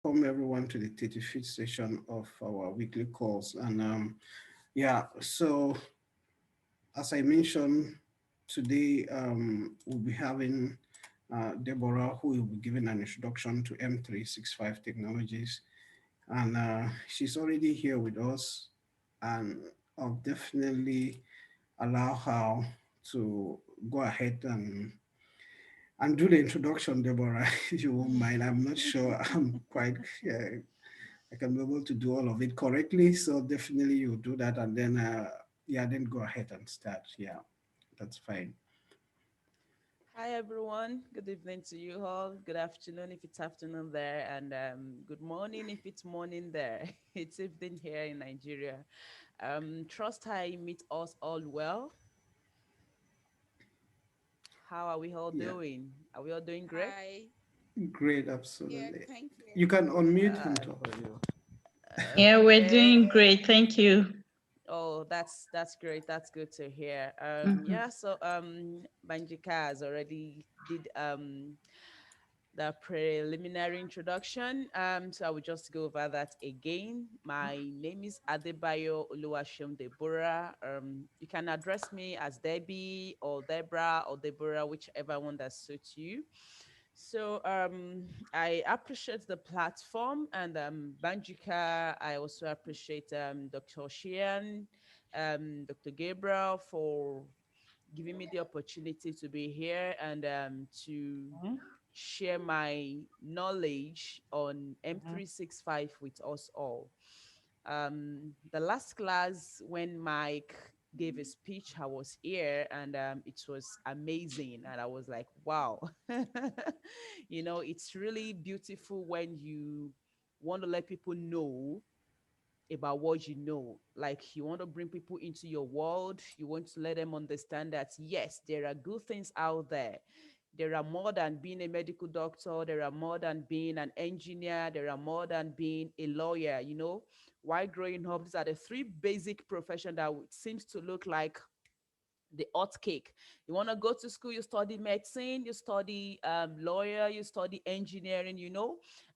welcome everyone to the 35th session of our weekly calls. And yeah, so as I mentioned, today we'll be having Deborah, who will be giving an introduction to M365 Technologies. And she's already here with us. And I'll definitely allow her to go ahead and do the introduction, Deborah, if you won't mind. I'm not sure I'm quite I can be able to do all of it correctly. So definitely you do that and then yeah, then go ahead and start. Yeah, that's fine. Hi everyone. Good evening to you all. Good afternoon if it's afternoon there, and good morning if it's morning there. It's evening here in Nigeria. Trust I meet us all well. How are we all Yeah, doing? Are we all doing great? Hi. great, Yeah, absolutely. thank you. You can unmute Uh, and talk. Yeah, we're okay. doing great. Thank you. Oh, that's great. That's good to hear. Mhm. Yeah. So Banjika has already did the preliminary introduction. So I will just go over that again. My name is Adebayo Oluwaseun Deborah. You can address me as Debbie or Deborah or Deborah, whichever one that suits you. So I appreciate the platform and Banjika. I also appreciate Dr. Sheehan, Dr. Gabriel for giving me the opportunity to be here and to share my knowledge on M365 with us all. The last class, when Mike gave a speech, I was here and it was amazing. And I was like, wow, it's really beautiful when you want to let people know about what you know. Like you want to bring people into your world. You want to let them understand that yes, there are good things out there. There are more than being a medical doctor. There are more than being an engineer. There are more than being a lawyer. While growing up, these are the three basic professions that seems to look like the hot cake. You want to go to school, you study medicine, you study lawyer, you study engineering,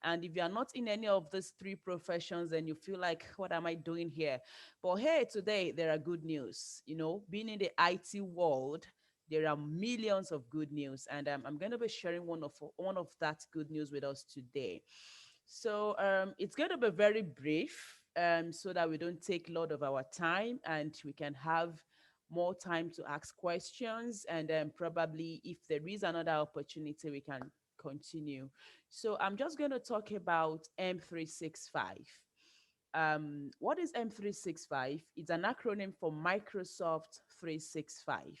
and if you are not in any of these three professions, then you feel like, what am I doing here? But hey, today there are good news. Being in the IT world, there are millions of good news, and I'm going to be sharing one of that good news with us today. So it's going to be very brief, so that we don't take a lot of our time and we can have more time to ask questions. And then probably if there is another opportunity, we can continue. So I'm just going to talk about M365. What is M365? It's an acronym for Microsoft 365.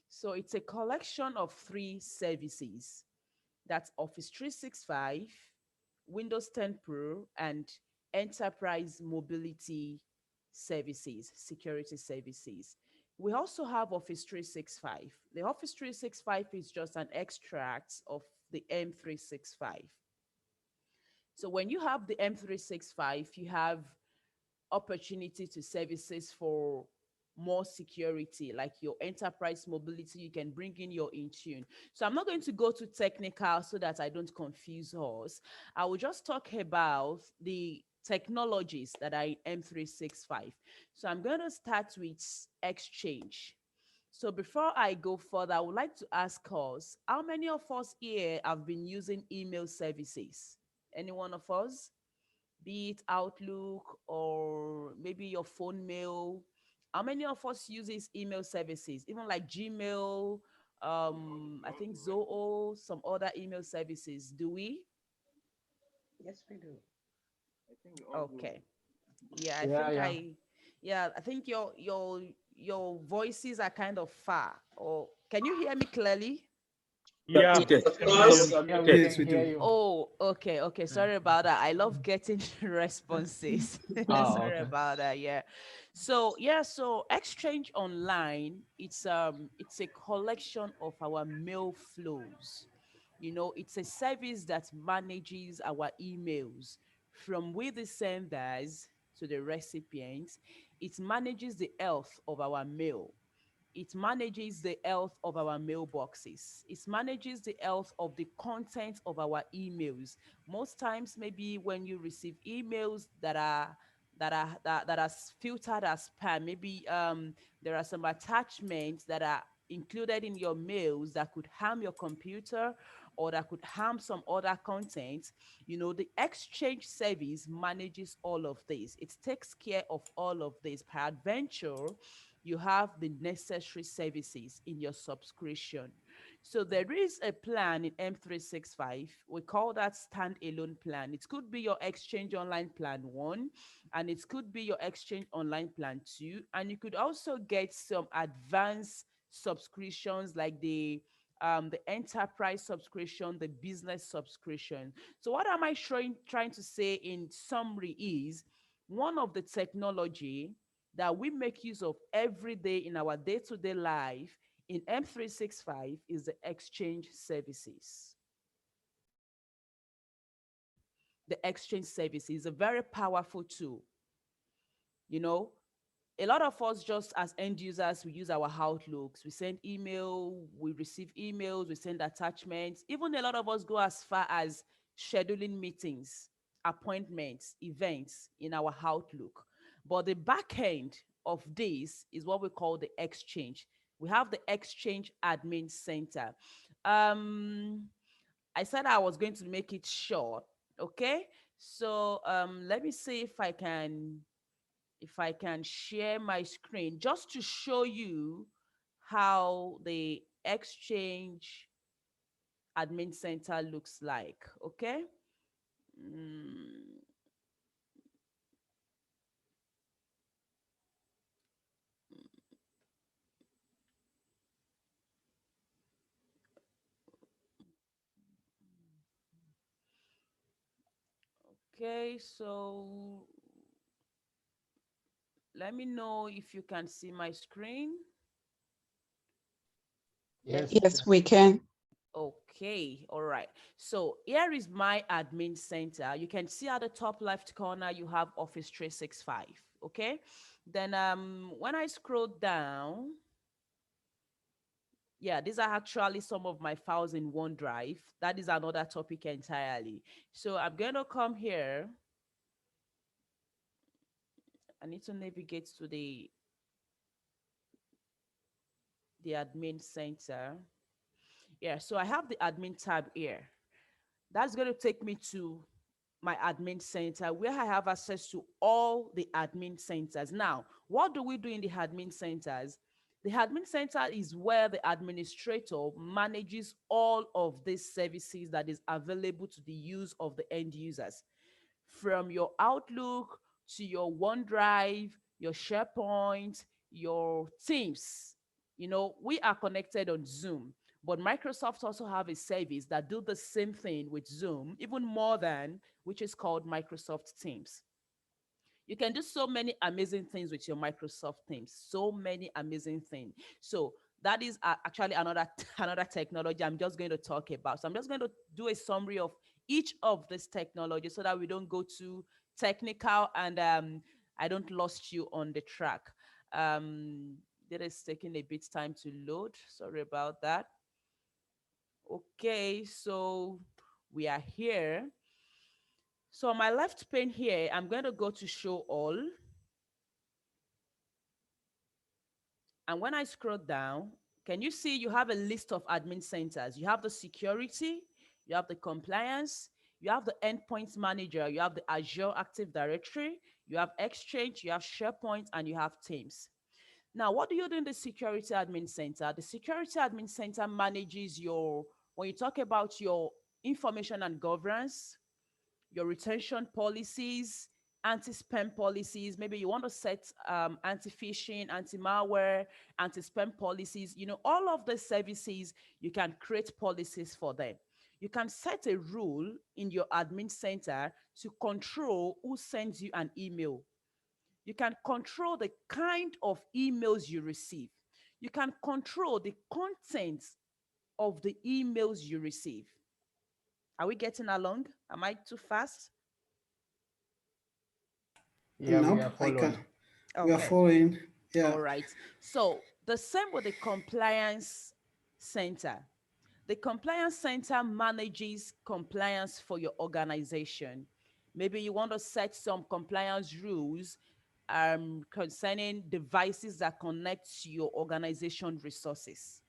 So it's a collection of three services. That's Office 365, Windows 10 Pro, and Enterprise Mobility Services, Security Services. We also have Office 365. The Office 365 is just an extract of the M365. So when you have the M365, you have opportunity to services for more security, like your enterprise mobility. You can bring in your Intune. So I'm not going to go too technical so that I don't confuse us. I will just talk about the technologies that are in M365. So I'm going to start with Exchange. So before I go further, I would like to ask us, how many of us here have been using email services? Any one of us? Be it Outlook or maybe your phone mail. How many of us uses email services, even like Gmail, I think Zoho, some other email services? Do we? Yes, we do. I think we all do. Okay. Yeah, I Yeah, think yeah. I think your voices are kind of far. Or can you hear me clearly? Yeah, Yes, of we can hear you. course. Loud and Yeah, we clear. Yes, can we hear do. you. Oh, okay, okay. Sorry about that. I love getting responses. Oh, Sorry okay. about that. Yeah. So Exchange Online, it's a collection of our mail flows. It's a service that manages our emails from we the senders to the recipients. It manages the health of our mail. it manages the health of our mailboxes. It manages the health of the content of our emails. Most times, maybe when you receive emails that are filtered as spam, maybe there are some attachments that are included in your mails that could harm your computer or that could harm some other content. The exchange service manages all of this. It takes care of all of this. Peradventure, you have the necessary services in your subscription. So there is a plan in M365. We call that standalone plan. It could be your Exchange Online Plan 1, and it could be your Exchange Online Plan 2. And you could also get some advanced subscriptions like the enterprise subscription, the business subscription. So what am I trying to say in summary is one of the technology that we make use of every day in our day-to-day life in M365 is the exchange services. The exchange service is a very powerful tool. A lot of us, just as end users, we use our Outlooks. We send email, we receive emails, we send attachments. Even a lot of us go as far as scheduling meetings, appointments, events in our Outlook. But the back end of this is what we call the exchange. We have the exchange admin center. I said I was going to make it short. Okay. So let me see if I can share my screen just to show you how the exchange admin center looks like. Okay. Okay, so let me know if you can see my screen. Yes. Yes, we can. Okay, all right. So here is my admin center. You can see at the top left corner, you have Office 365. Okay. Then when I scroll down, yeah, these are actually some of my files in OneDrive. That is another topic entirely. So I'm going to come here. I need to navigate to the admin center. Yeah, so I have the admin tab here. That's going to take me to my admin center where I have access to all the admin centers. Now, what do we do in the admin centers? The admin center is where the administrator manages all of these services that is available to the use of the end users, from your Outlook to your OneDrive, your SharePoint, your Teams. We are connected on Zoom, but Microsoft also have a service that do the same thing with Zoom, even more than, which is called Microsoft Teams. You can do so many amazing things with your Microsoft Teams, so many amazing things. So that is actually another another technology I'm just going to talk about. So I'm just going to do a summary of each of these technologies so that we don't go too technical and I don't lost you on the track. It is taking a bit time to load. Sorry about that. Okay, so we are here. So on my left pane here, I'm going to go to show all. And when I scroll down, can you see you have a list of admin centers? You have the security, you have the compliance, you have the endpoint manager, you have the Azure Active Directory, you have Exchange, you have SharePoint, and you have Teams. Now, what do you do in the security admin center? The security admin center manages when you talk about your information and governance, your retention policies, anti-spam policies. Maybe you want to set anti-phishing, anti-malware, anti-spam policies. All of the services, you can create policies for them. You can set a rule in your admin center to control who sends you an email. You can control the kind of emails you receive. You can control the content of the emails you receive. Are we getting along? Am I too fast? Yeah, we No, are I can. following. We are Okay. following. Yeah. All right. So The same with the compliance center. The compliance center manages compliance for your organization. Maybe you want to set some compliance rules concerning devices that connect to your organization resources.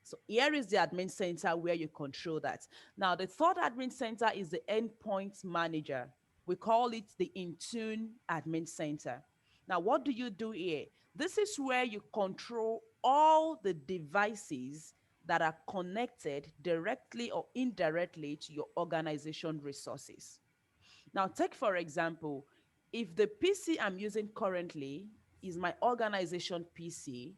So here is the admin center where you control that. Now, the third admin center is the endpoint manager. We call it the Intune admin center. Now, what do you do here? This is where you control all the devices that are connected directly or indirectly to your organization resources. Now, take for example, if the PC I'm using currently is my organization PC,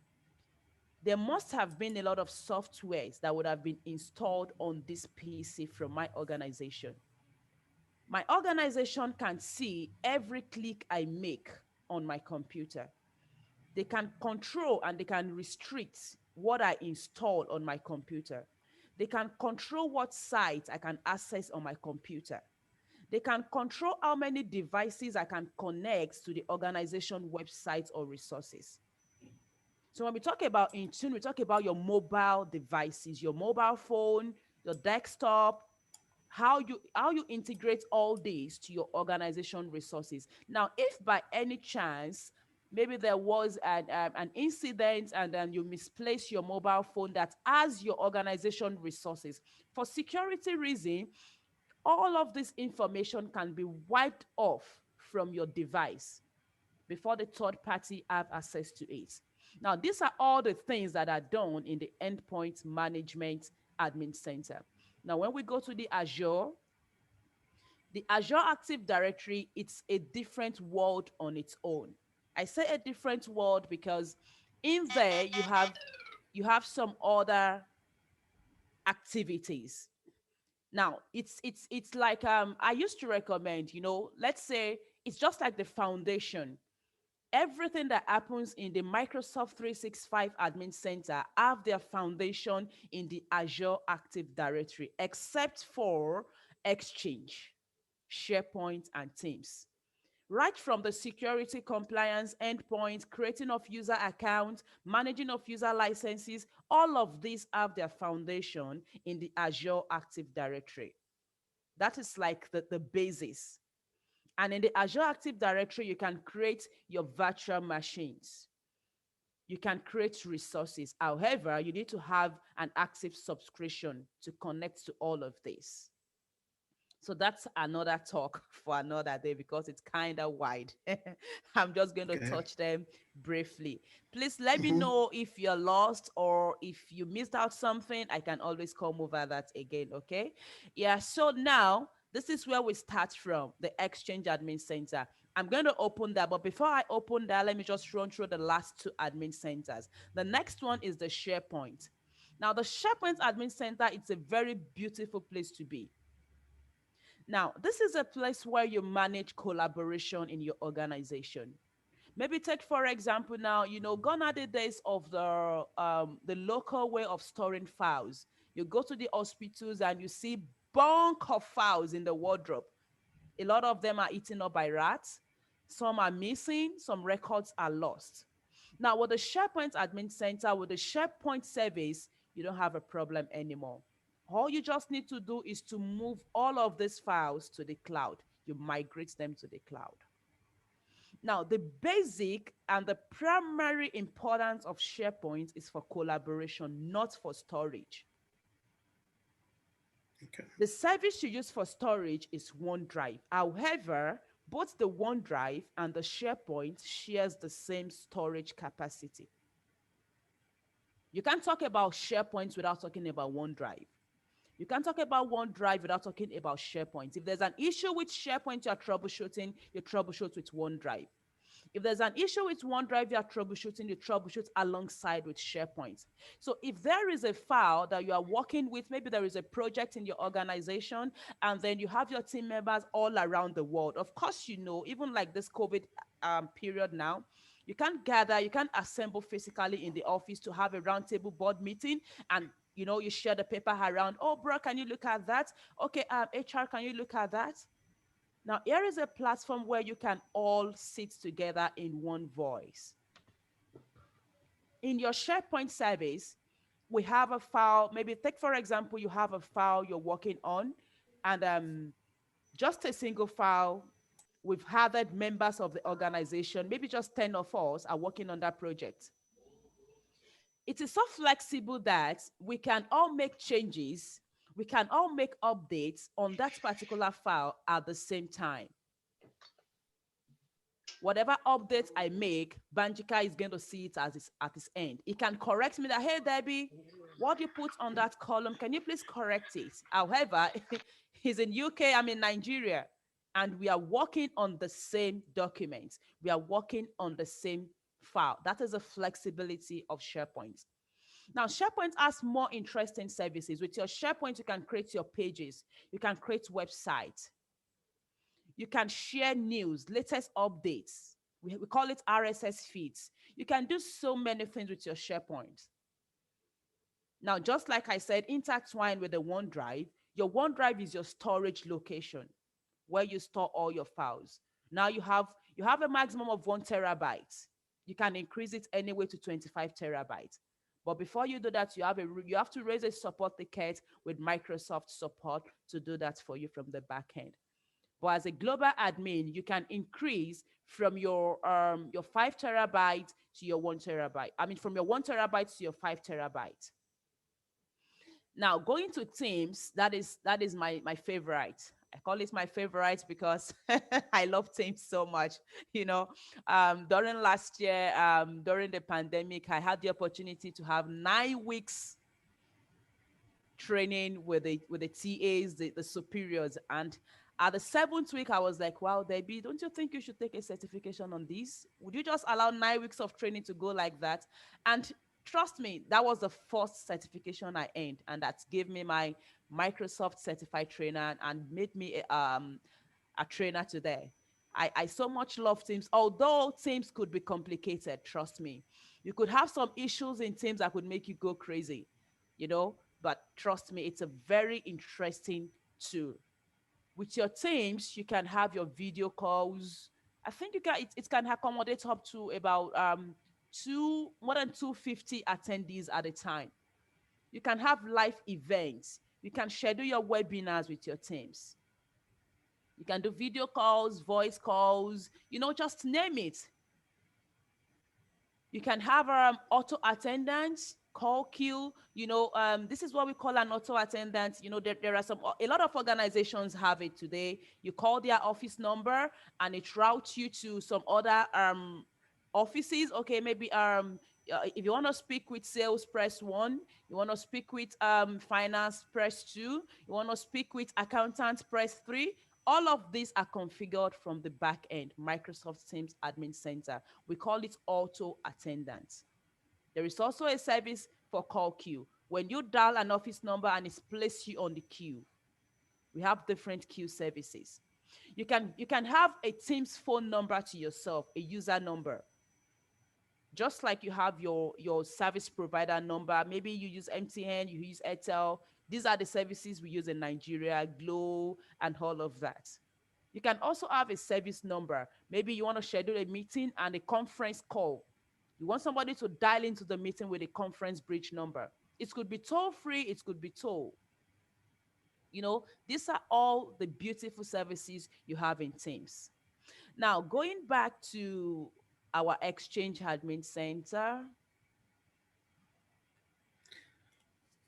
there must have been a lot of softwares that would have been installed on this PC from my organization. My organization can see every click I make on my computer. They can control and they can restrict what I install on my computer. They can control what sites I can access on my computer. They can control how many devices I can connect to the organization websites or resources. So when we talk about Intune, we talk about your mobile devices, your mobile phone, your desktop, how you integrate all these to your organization resources. Now, if by any chance maybe there was an incident and then you misplace your mobile phone that has your organization resources, for security reason, all of this information can be wiped off from your device before the third party have access to it. Now, these are all the things that are done in the endpoint management admin center. Now, when we go to the Azure Active Directory, it's a different world on its own. I say a different world because in there you have some other activities. Now, it's like I used to recommend, let's say it's just like the foundation. Everything that happens in the Microsoft 365 admin center have their foundation in the Azure Active Directory, except for Exchange, SharePoint, and Teams. Right from the security compliance endpoint, creating of user accounts, managing of user licenses, all of these have their foundation in the Azure Active Directory. That is like the basis. And in the Azure Active Directory, you can create your virtual machines. You can create resources. However, you need to have an active subscription to connect to all of this. So that's another talk for another day because it's kind of wide. I'm just going to Okay. touch them briefly. Please let me Mhm. know if you're lost or if you missed out something. I can always come over that again, okay? Yeah, so now this is where we start from, the Exchange Admin Center. I'm going to open that, but before I open that, let me just run through the last two admin centers. The next one is the SharePoint. Now, the SharePoint Admin Center, it's a very beautiful place to be. Now, this is a place where you manage collaboration in your organization. Maybe take for example now, gone are the days of the local way of storing files. You go to the hospitals and you see bunk of files in the wardrobe. A lot of them are eaten up by rats. Some are missing. Some records are lost. Now, with the SharePoint Admin Center, with the SharePoint service, you don't have a problem anymore. All you just need to do is to move all of these files to the cloud. You migrate them to the cloud. Now, the basic and the primary importance of SharePoint is for collaboration, not for storage. Okay. The service you use for storage is OneDrive. However, both the OneDrive and the SharePoint shares the same storage capacity. You can't talk about SharePoint without talking about OneDrive. You can't talk about OneDrive without talking about SharePoint. If there's an issue with SharePoint you're troubleshooting, you troubleshoot with OneDrive. If there's an issue with OneDrive you're troubleshooting, you troubleshoot alongside with SharePoint. So if there is a file that you are working with, maybe there is a project in your organization, and then you have your team members all around the world. Of course, even like this COVID period now, you can't gather, you can't assemble physically in the office to have a roundtable board meeting and you share the paper around. Oh, bro, can you look at that? Okay, HR, can you look at that? Now, here is a platform where you can all sit together in one voice. in your SharePoint service, we have a file. Maybe take, for example, you have a file you're working on, and just a single file. We've gathered members of the organization, maybe just 10 of us are working on that project. It is so flexible that we can all make changes, we can all make updates on that particular file at the same time. Whatever updates I make, Banjika is going to see it as at its end. It can correct me that, hey, Debbie, what you put on that column, can you please correct it? However, he's in UK, I'm in Nigeria, and we are working on the same document. We are working on the same file. That is the flexibility of SharePoint. Now, SharePoint has more interesting services. With your SharePoint, you can create your pages. You can create websites. You can share news, latest updates. We call it RSS feeds. You can do so many things with your SharePoint. Now, just like I said, intertwined with the OneDrive, your OneDrive is your storage location where you store all your files. Now you have a maximum of 1 terabyte. You can increase it anyway to 25 terabytes. But before you do that, you have to raise a support ticket with Microsoft support to do that for you from the back end. But as a global admin, you can increase from your 5 terabyte to your 1 terabyte. I mean, from your 1 terabyte to your 5 terabyte. Now, going to Teams, that is my favorite. I call it my favorite because I love Teams so much. You know, during last year, during the pandemic, I had the opportunity to have 9 weeks training with the TAs, the superiors. And at the 7th week, I was like, wow, Debbie, don't you think you should take a certification on this? Would you just allow 9 weeks of training to go like that? And trust me, that was the first certification I earned, and that gave me my Microsoft certified trainer and made me a trainer today. I so much love Teams, although Teams could be complicated, trust me. You could have some issues in Teams that could make you go crazy, you know, but trust me, it's a very interesting tool. With your Teams, you can have your video calls. I think it can accommodate up to about more than 250 attendees at a time. You can have live events. You can schedule your webinars with your Teams. You can do video calls, voice calls, you know, just name it. You can have auto attendance, call queue. You know, this is what we call an auto attendance. You know, there are a lot of organizations have it today. You call their office number and it routes you to some other offices. Okay, maybe if you want to speak with sales, press 1. You want to speak with finance, press 2. You want to speak with accountants, press 3. All of these are configured from the back end, Microsoft Teams Admin Center. We call it auto attendance. There is also a service for call queue. When you dial an office number and it's placed you on the queue, we have different queue services. You can have a Teams phone number to yourself, a user number. Just like you have your service provider number, maybe you use MTN, you use Airtel. These are the services we use in Nigeria, Glo, and all of that. You can also have a service number. Maybe you want to schedule a meeting and a conference call. You want somebody to dial into the meeting with a conference bridge number. It could be toll free, it could be toll. You know, these are all the beautiful services you have in Teams. Now, going back to our Exchange Admin Center.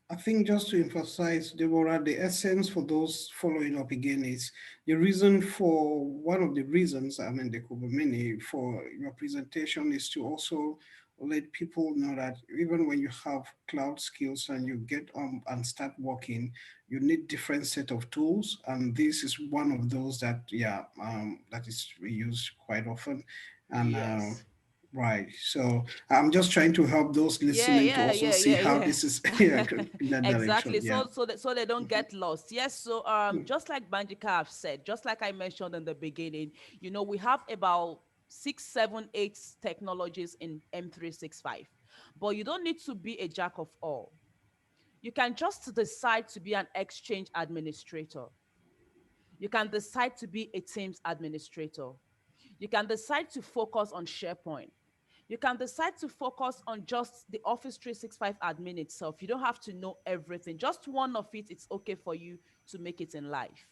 I think just to emphasize, Deborah, the essence for those following up again is the reason for one of the reasons, I mean, there could be many, for your presentation is to also let people know that even when you have cloud skills and you get on and start working, you need different set of tools. And this is one of those that, that is used quite often. And Yes. right. So I'm just trying to help those listening to also see how this is in that direction. Exactly. Yeah. So they don't get lost. Yes. So just like Banjika have said, just like I mentioned in the beginning, you know, we have about 6, 7, 8 technologies in M365, but you don't need to be a jack of all. You can just decide to be an Exchange administrator. You can decide to be a Teams administrator. You can decide to focus on SharePoint. You can decide to focus on just the Office 365 admin itself. You don't have to know everything. Just one of it, it's okay for you to make it in life.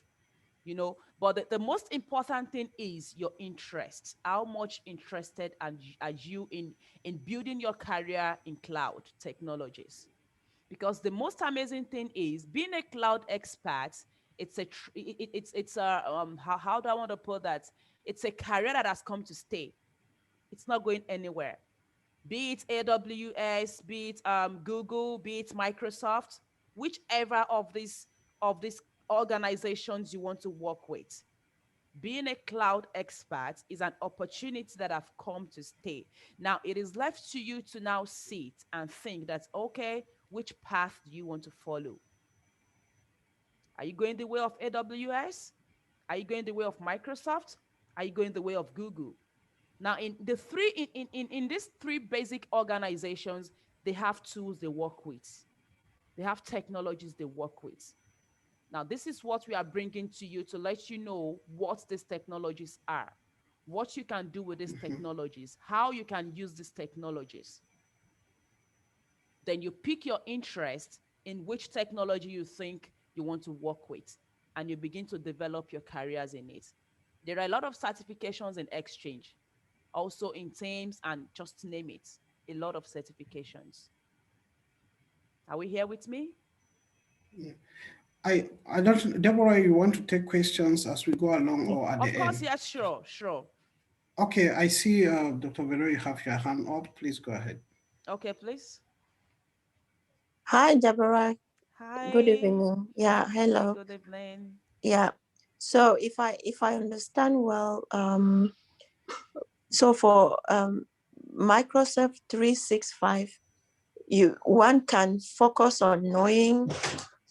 You know, but the most important thing is your interest. How much interested are you in building your career in cloud technologies? Because the most amazing thing is being a cloud expert. It's a how do I want to put that? It's a career that has come to stay. It's not going anywhere. Be it AWS, be it Google, be it Microsoft, whichever of these organizations you want to work with. Being a cloud expert is an opportunity that have come to stay. Now it is left to you to now sit and think that, okay, which path do you want to follow? Are you going the way of AWS? Are you going the way of Microsoft? Are you going the way of Google? Now, in these three basic organizations, they have tools they work with. They have technologies they work with. Now, this is what we are bringing to you to let you know what these technologies are, what you can do with these technologies, how you can use these technologies. Then you pick your interest in which technology you think you want to work with, and you begin to develop your careers in it. There are a lot of certifications in Exchange, also in Teams, and just name it, a lot of certifications. Are we here with me? Yeah. I don't, Deborah, you want to take questions as we go along or at the Of course, end? yes, sure. Okay, I see Dr. Vero, you have your hand up. Please go ahead. Okay, please. Hi, Deborah. Hi. Good evening. Yeah, hello. Good evening. Yeah. So if I understand well, so for Microsoft 365, one can focus on knowing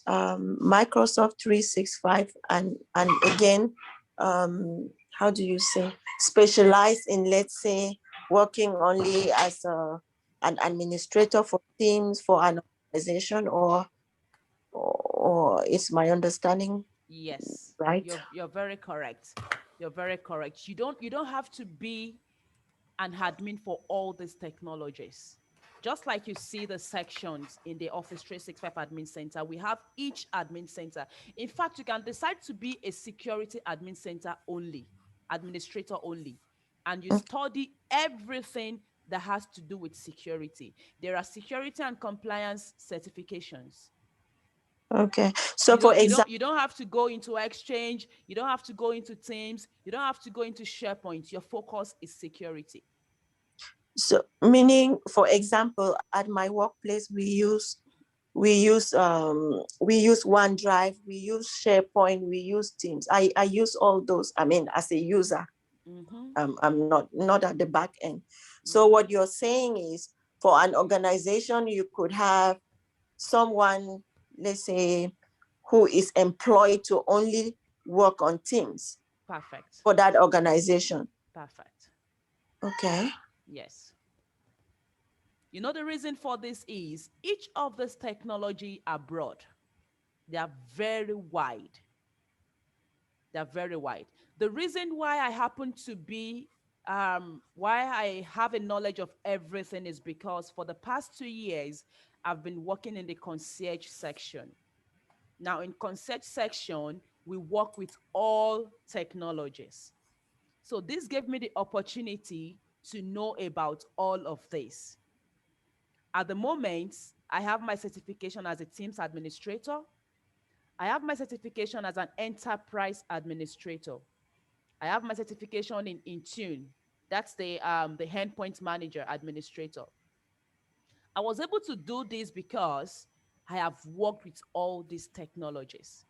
Microsoft 365 and again, how do you say, specialize in, let's say, working only as an administrator for teams for an organization, or is my understanding Yes, right? you're very correct. You're very correct. You don't have to be an admin for all these technologies. Just like you see the sections in the Office 365 Admin Center, we have each admin center. In fact, you can decide to be a security admin center only, administrator only, and you study everything that has to do with security. There are security and compliance certifications. Okay. So for example, You don't have to go into Exchange, you don't have to go into Teams, you don't have to go into SharePoint. Your focus is security. so meaning, for example, at my workplace, we use OneDrive, we use SharePoint, we use Teams. I use all those. I mean, as a user, I'm not at the back end. So what you're saying is, for an organization, you could have someone, let's say, who is employed to only work on Teams. Perfect. For that organization. Perfect. Okay. Yes. You know, the reason for this is each of this technology are broad. They are very wide. They're very wide. The reason why I happen to be, why I have a knowledge of everything is because for the past 2 years, I've been working in the concierge section. Now, in concierge section, we work with all technologies. So this gave me the opportunity to know about all of this. At the moment, I have my certification as a Teams administrator. I have my certification as an enterprise administrator. I have my certification in Intune. That's the endpoint manager administrator. I was able to do this because I have worked with all these technologies.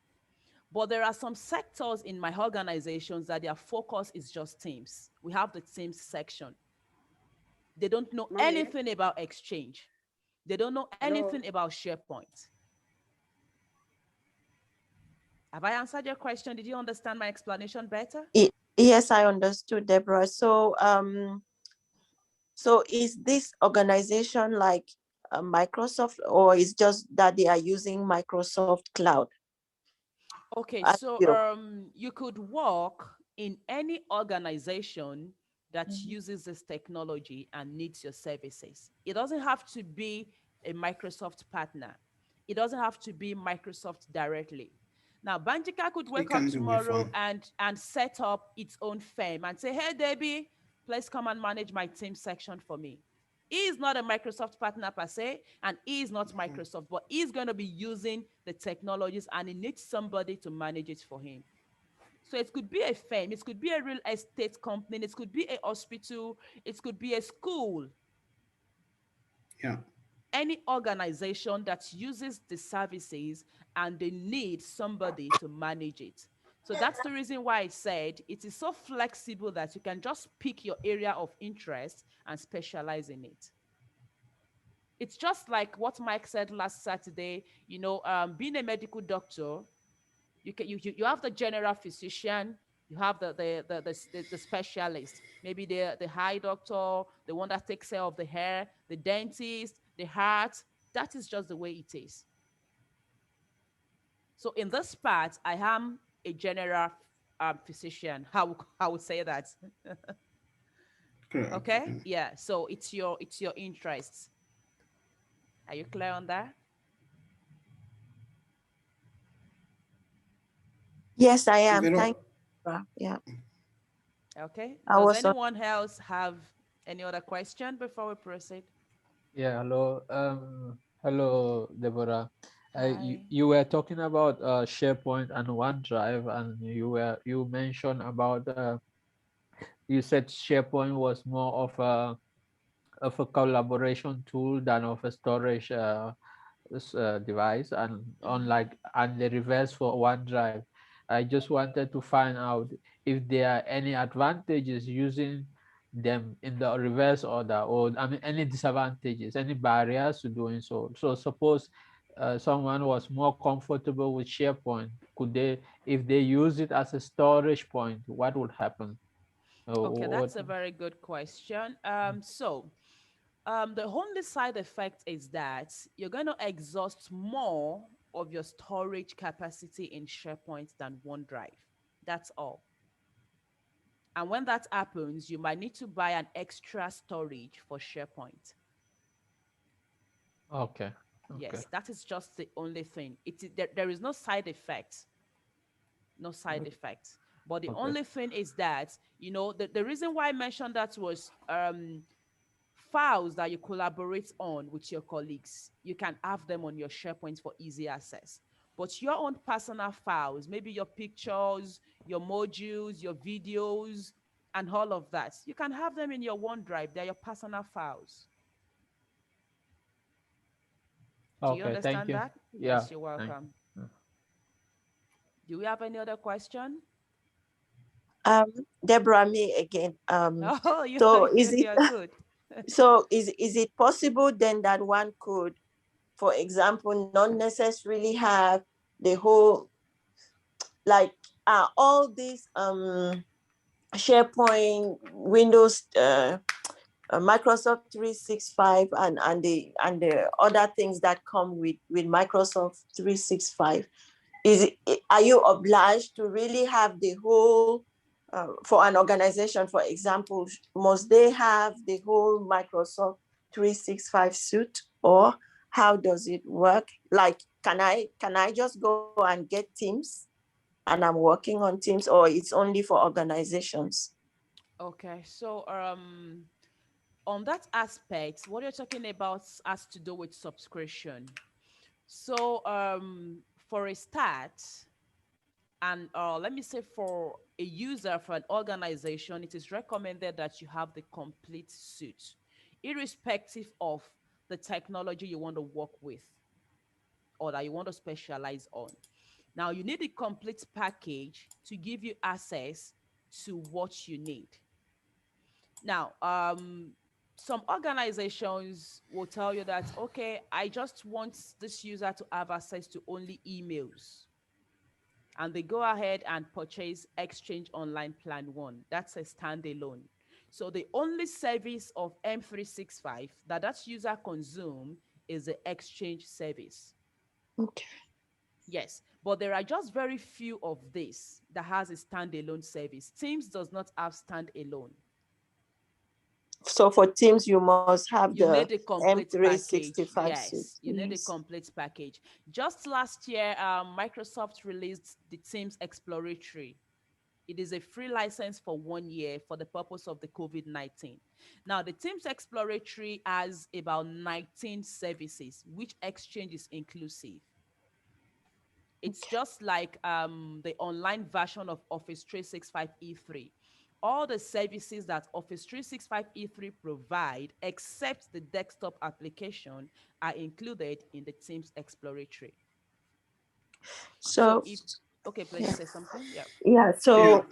But there are some sectors in my organizations that their focus is just Teams. We have the Teams section. They don't know anything about Exchange. They don't know anything about SharePoint. Have I answered your question? Did you understand my explanation better? Yes, I understood, Deborah. So, so is this organization like Microsoft, or is just that they are using Microsoft Cloud? Okay, so you could work in any organization that uses this technology and needs your services. It doesn't have to be a Microsoft partner. It doesn't have to be Microsoft directly. Now, Banjika could They wake up can do with tomorrow one. and set up its own firm and say, hey, Debbie, please come and manage my team section for me. He is not a Microsoft partner per se, and he is not Microsoft, but he's going to be using the technologies and he needs somebody to manage it for him. So it could be a firm, it could be a real estate company, it could be a hospital, it could be a school, Yeah. any organization that uses the services and they need somebody to manage it. So that's the reason why I said it is so flexible that you can just pick your area of interest and specialize in it. It's just like what Mike said last Saturday, being a medical doctor, you have the general physician, you have the specialist, maybe the eye doctor, the one that takes care of the hair, the dentist, the heart. That is just the way it is. So in this part, I am a general physician. How I would say that. Correct. Okay, Yeah. yeah. So it's your interests. Are you clear on that? Yes, I am. Vero, Thank you. Yeah, Okay. I Does was on. anyone else have any other question before we proceed? Yeah, hello. Hello, Deborah. You, Hi. you were talking about SharePoint and OneDrive, and you mentioned about you said SharePoint was more of a collaboration tool than of a storage device, and the reverse for OneDrive. I just wanted to find out if there are any advantages using them in the reverse order, or I mean any disadvantages, any barriers to doing so. So suppose someone was more comfortable with SharePoint, could they, if they use it as a storage point, what would happen? Okay, What? that's a very good question. The only side effect is that you're going to exhaust more of your storage capacity in SharePoint than OneDrive. That's all. And when that happens, you might need to buy an extra storage for SharePoint. Okay. Okay. Yes, that is just the only thing. There is no side effect, no side effects. But the Okay. only thing is that, the reason why I mentioned that was files that you collaborate on with your colleagues. You can have them on your SharePoint for easy access. But your own personal files, maybe your pictures, your modules, your videos, and all of that, you can have them in your OneDrive. They're your personal files. Do you Okay. Thank understand you. that? Yeah. Yes, you're Thank welcome. you. Do we have any other question? Deborah, me again. Oh, you, So is it you're good. so is it possible then that one could, for example, not necessarily have the whole, like, all these SharePoint, Windows, Microsoft 365, and the other things that come with Microsoft 365? Are you obliged to really have the whole, for an organization, for example, must they have the whole Microsoft 365 suite, or how does it work? Like, can I just go and get Teams and I'm working on Teams, or it's only for organizations? Okay, so on that aspect, what you're talking about has to do with subscription. So for a start, and let me say for a user, for an organization, it is recommended that you have the complete suite, irrespective of the technology you want to work with or that you want to specialize on. Now, you need a complete package to give you access to what you need. Now, some organizations will tell you that, okay, I just want this user to have access to only emails. And they go ahead and purchase Exchange Online Plan 1. That's a standalone. So the only service of M365 that user consume is the Exchange service. Okay. Yes, but there are just very few of this that has a standalone service. Teams does not have standalone. So for Teams, you must have You the need a complete package. M365 suite. Yes, you need a Yes. complete package. Just last year, Microsoft released the Teams Exploratory. It is a free license for 1 year for the purpose of the COVID-19. Now, the Teams Exploratory has about 19 services, which Exchange is inclusive. It's just like the online version of Office 365 E3. All the services that Office 365 E3 provide, except the desktop application, are included in the Teams Exploratory. So So if, okay, please yeah, say something. Yeah. yeah. Yeah.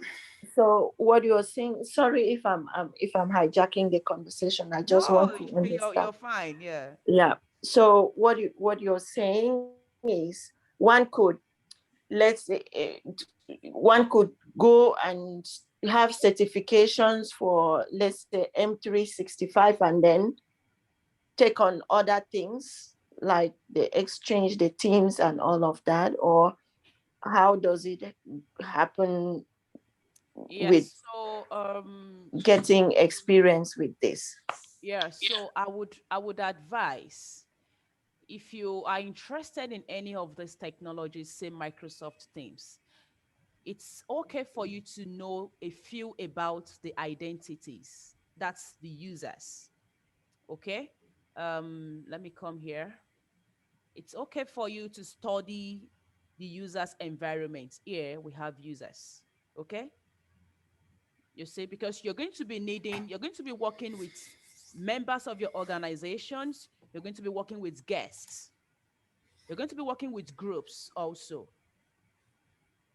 So what you're saying, sorry if I'm hijacking the conversation. I just No, want to you're understand. fine. Yeah. Yeah. So what you're saying is one could, let's say, one could go and have certifications for, let's say, M365, and then take on other things like the Exchange, the Teams, and all of that, or how does it happen with Yes. So getting experience with this? yeah, so I would advise, if you are interested in any of these technologies, say Microsoft Teams, it's okay for you to know a few about the identities. That's the users. Okay. Let me come here. It's okay for you to study the users' environment. Here we have users. Okay. You see, because you're going to be working with members of your organizations, you're going to be working with guests, you're going to be working with groups also.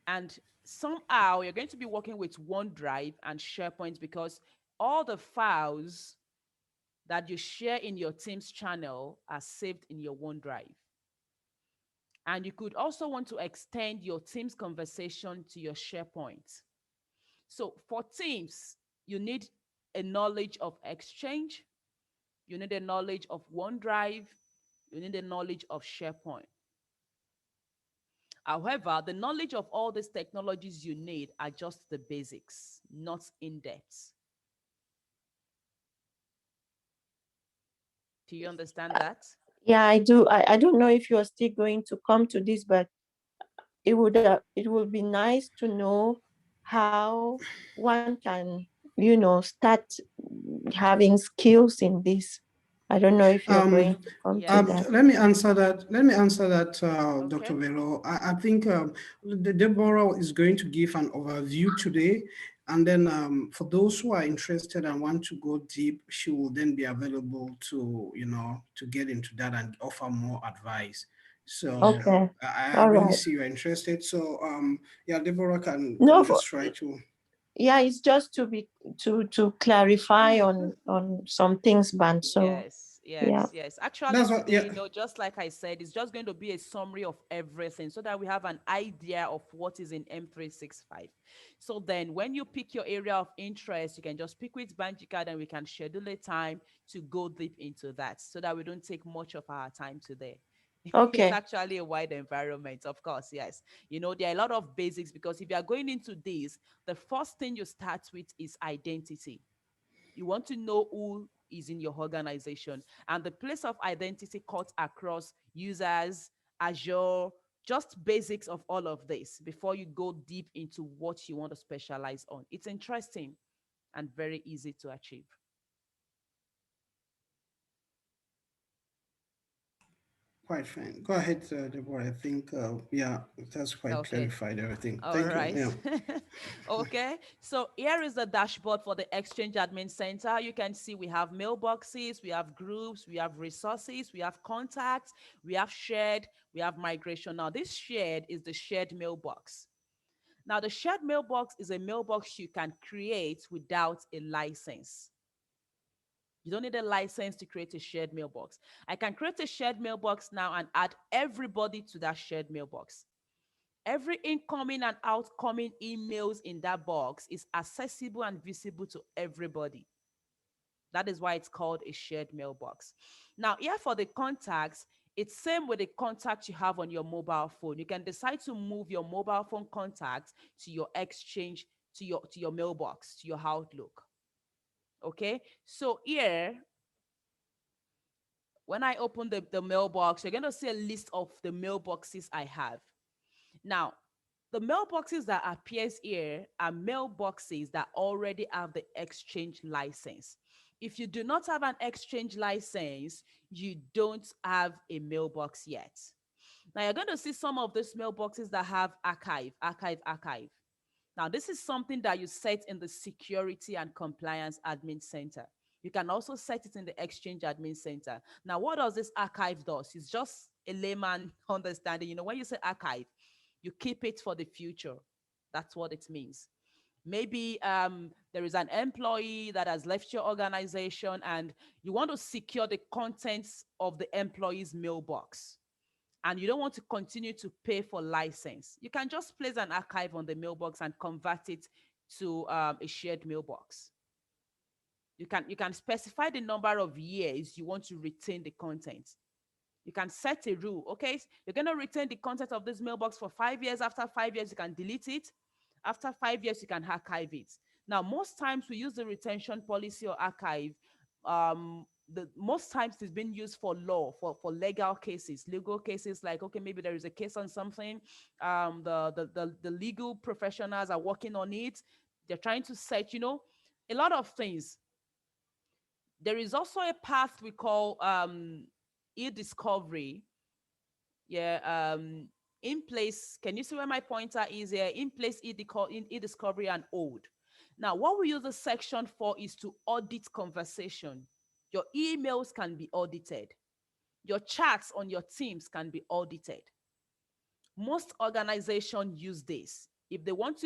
And somehow you're going to be working with OneDrive and SharePoint, because all the files that you share in your Teams channel are saved in your OneDrive. And you could also want to extend your Teams conversation to your SharePoint. So for Teams, you need a knowledge of Exchange, you need a knowledge of OneDrive, you need a knowledge of SharePoint. However, the knowledge of all these technologies you need are just the basics, not in depth. Do you understand that? Yeah, I do. I don't know if you're still going to come to this, but it would be nice to know how one can, start having skills in this. I don't know if you're going Um, to come to Yes. that. Let me answer that. Dr. Okay. Velo. I think Deborah is going to give an overview today, and then for those who are interested and want to go deep, she will then be available to to get into that and offer more advice. Yeah. So Okay. I All really right. see you're interested. So yeah, Deborah can No, just try to. yeah, it's just to clarify on some things, man. So Yes, yes, yeah. yes. Actually, That's what. today, Yeah. just like I said, it's just going to be a summary of everything so that we have an idea of what is in M365. So then when you pick your area of interest, you can just pick which bank card and we can schedule a time to go deep into that so that we don't take much of our time today. It's Okay. actually a wide environment, of course, yes. There are a lot of basics, because if you are going into this, the first thing you start with is identity. You want to know who is in your organization, and the place of identity cuts across users, Azure, just basics of all of this before you go deep into what you want to specialize on. It's interesting and very easy to achieve. Quite fine. Go ahead, Deborah. I think, yeah, that's quite Okay. clarified everything. All Thank you. right. Yeah. Okay. So here is the dashboard for the Exchange Admin Center. You can see we have mailboxes, we have groups, we have resources, we have contacts, we have shared, we have migration. Now, this shared is the shared mailbox. Now, the shared mailbox is a mailbox you can create without a license. You don't need a license to create a shared mailbox. I can create a shared mailbox now and add everybody to that shared mailbox. Every incoming and outgoing emails in that box is accessible and visible to everybody. That is why it's called a shared mailbox. Now, here for the contacts, it's same with the contacts you have on your mobile phone. You can decide to move your mobile phone contacts to your Exchange, to your mailbox, to your Outlook. Okay, so here, when I open the mailbox, you're going to see a list of the mailboxes I have. Now, the mailboxes that appears here are mailboxes that already have the Exchange license. If you do not have an Exchange license, you don't have a mailbox yet. Now, you're going to see some of those mailboxes that have archive, archive, archive. Now, this is something that you set in the Security and Compliance Admin Center. You can also set it in the Exchange Admin Center. Now, what does this archive do? It's just a layman understanding. You know, when you say archive, you keep it for the future. That's what it means. Maybe there is an employee that has left your organization and you want to secure the contents of the employee's mailbox and you don't want to continue to pay for license. You can just place an archive on the mailbox and convert it to a shared mailbox. You can specify the number of years you want to retain the content. You can set a rule. Okay, you're going to retain the content of this mailbox for 5 years. After 5 years, you can delete it. After 5 years, you can archive it. Now, most times we use the retention policy or archive. Most times it's been used for law, for legal cases, legal cases like, okay, maybe there is a case on something. The legal professionals are working on it. They're trying to set, a lot of things. There is also a path we call e-discovery. Yeah, in place, can you see where my pointer is here? In place, e-discovery and old. Now, what we use this section for is to audit conversation. Your emails can be audited. Your chats on your teams can be audited. Most organizations use this. If they want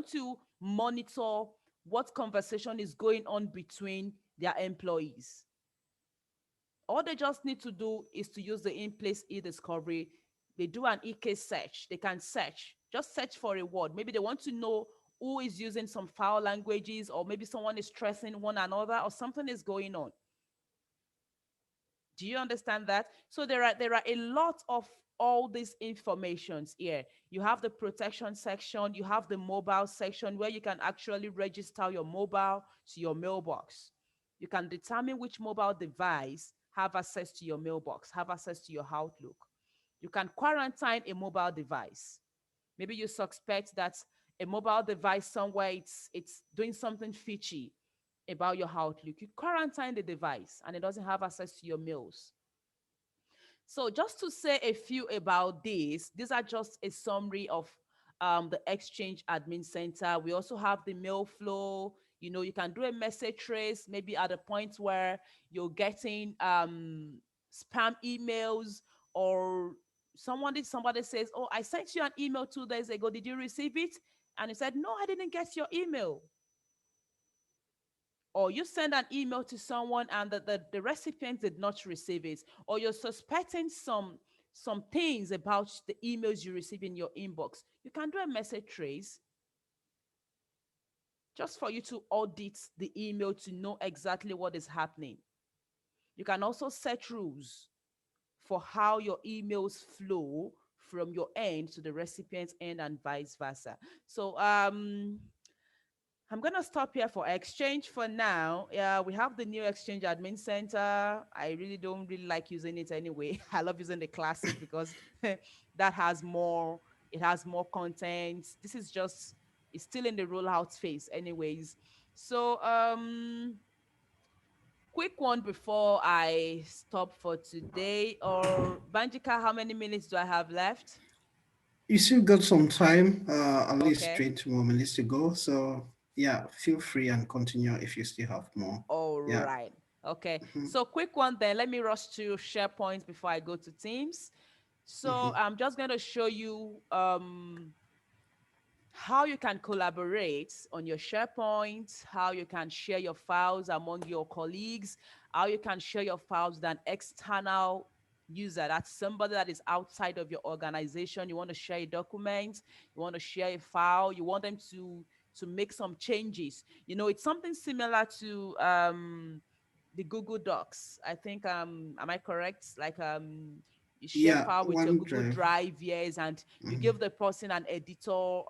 to monitor what conversation is going on between their employees. All they just need to do is to use the in-place e-discovery. They do an e-case search. They can search, just search for a word. Maybe they want to know who is using some foul languages, or maybe someone is stressing one another, or something is going on. Do you understand that? So there are a lot of all these informations here. You have the protection section, you have the mobile section where you can actually register your mobile to your mailbox. You can determine which mobile device have access to your mailbox, have access to your Outlook. You can quarantine a mobile device. Maybe you suspect that a mobile device somewhere it's doing something fishy about your Outlook. You quarantine the device and it doesn't have access to your mails. So just to say a few about this, these are just a summary of the Exchange Admin Center. We also have the mail flow. You can do a message trace, maybe at a point where you're getting spam emails, or somebody says, oh, I sent you an email 2 days ago. Did you receive it? And you said, no, I didn't get your email. Or you send an email to someone and the recipient did not receive it, or you're suspecting some things about the emails you receive in your inbox, you can do a message trace just for you to audit the email to know exactly what is happening. You can also set rules for how your emails flow from your end to the recipient's end and vice versa. So I'm going to stop here for Exchange for now. Yeah, we have the new Exchange Admin Center. I really don't really like using it anyway. I love using the classic because that has more, it has more content. This is just, it's still in the rollout phase anyways. So quick one before I stop for today. Or Banjika, how many minutes do I have left? You still got some time, at least Okay. 20 more minutes to go. So yeah, feel free and continue if you still have more. All Yeah. right. Okay. Mhm, So quick one then. Let me rush to SharePoint before I go to Teams. So mhm. I'm just going to show you how you can collaborate on your SharePoint, how you can share your files among your colleagues, how you can share your files with an external user. That's somebody that is outside of your organization. You want to share a document, you want to share a file, you want them to make some changes. It's something similar to the Google Docs. I think am I correct? Like you share Yeah, file with your Google OneDrive. Drive, yes, and you Mhm. give the person an editor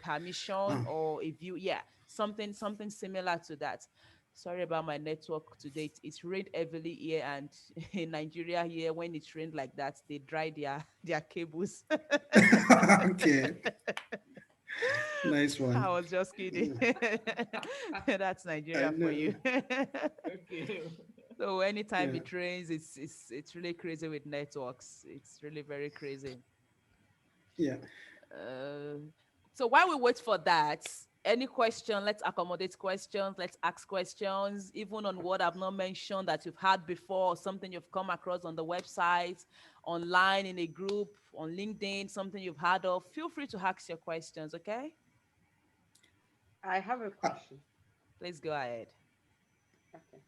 permission Um, or a view, yeah, something similar to that. Sorry about my network today. It's rained heavily here, and in Nigeria here, when it's rained like that, they dry their cables. Okay, nice I one. was just kidding. Mm, That's I Nigeria for you. know. Okay. So anytime Yeah, it rains, it's really crazy with networks. It's really very crazy. yeah. Uh, so while we wait for that, any question, let's accommodate questions, let's ask questions, even on what I've not mentioned that you've had before, or something you've come across on the website, online, in a group, on LinkedIn, something you've heard of. Feel free to ask your questions, okay? I have a Uh, question. Please go ahead. Okay.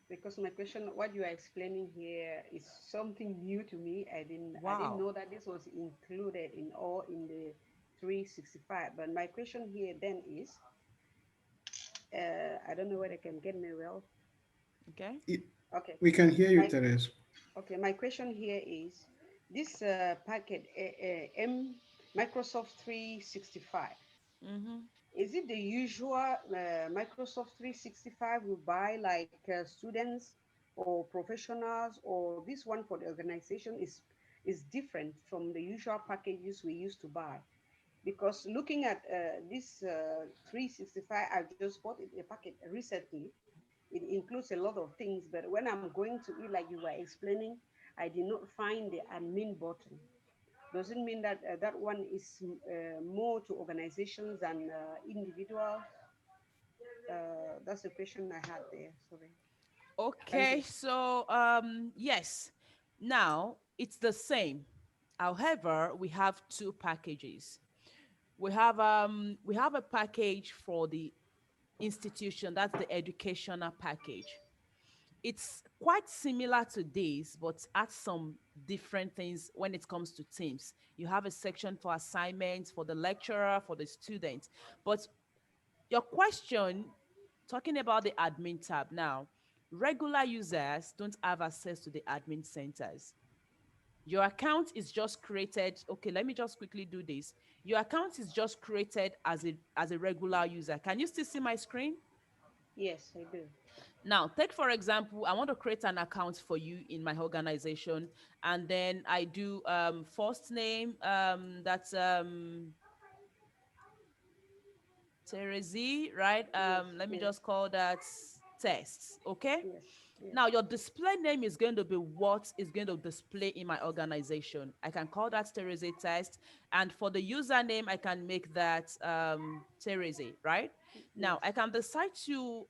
Because my question, what you are explaining here is something new to me. I didn't Wow. know that this was included in the 365. But my question here then is, I don't know whether I can get me well. Okay. it- Okay. we can hear you, My Therese. okay. My question here is this packet M Microsoft 365. Mm-hmm. Is it the usual Microsoft 365 we buy like students or professionals, or this one for the organization is different from the usual packages we used to buy? Because looking at this 365, I just bought it a packet recently. It includes a lot of things, but when I'm going to it, like you were explaining, I did not find the admin button. Does it mean that that one is more to organizations than individuals? That's the question I had there. Sorry. Thank Okay, you. so yes. Now it's the same. However, we have two packages. We have a package for the institution, that's the educational package. It's quite similar to this, but adds some different things when it comes to teams. You have a section for assignments, for the lecturer, for the student. But your question, talking about the admin tab now, regular users don't have access to the admin centers. Your account is just created. Okay, let me just quickly do this. Your account is just created as a regular user. Can you still see my screen? Yes, I do. Now, take for example, I want to create an account for you in my organization, and then I do first name, that's Terezi, right? Yes, Let me yes, just call that tests, okay? yes, yes, Now, your display name is going to be what is going to display in my organization. I can call that Terezi test. And for the username, I can make that Terezi, right? Now, yes, I can decide to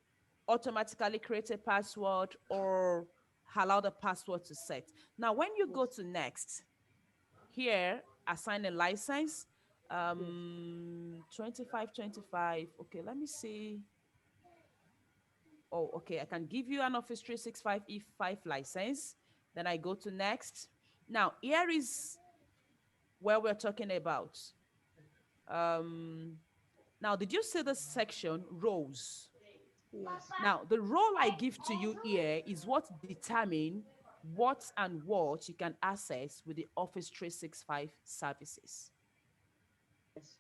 automatically create a password or allow the password to set. Now, when you yes, go to next, here, assign a license, yes, 2525. Okay, let me see. Oh, okay, I can give you an Office 365 E5 license. Then I go to next. Now, here is where we're talking about. Um, Now, did you see the section roles? yes, Now, the role I give to you here is what determine what and what you can access with the Office 365 services. yes,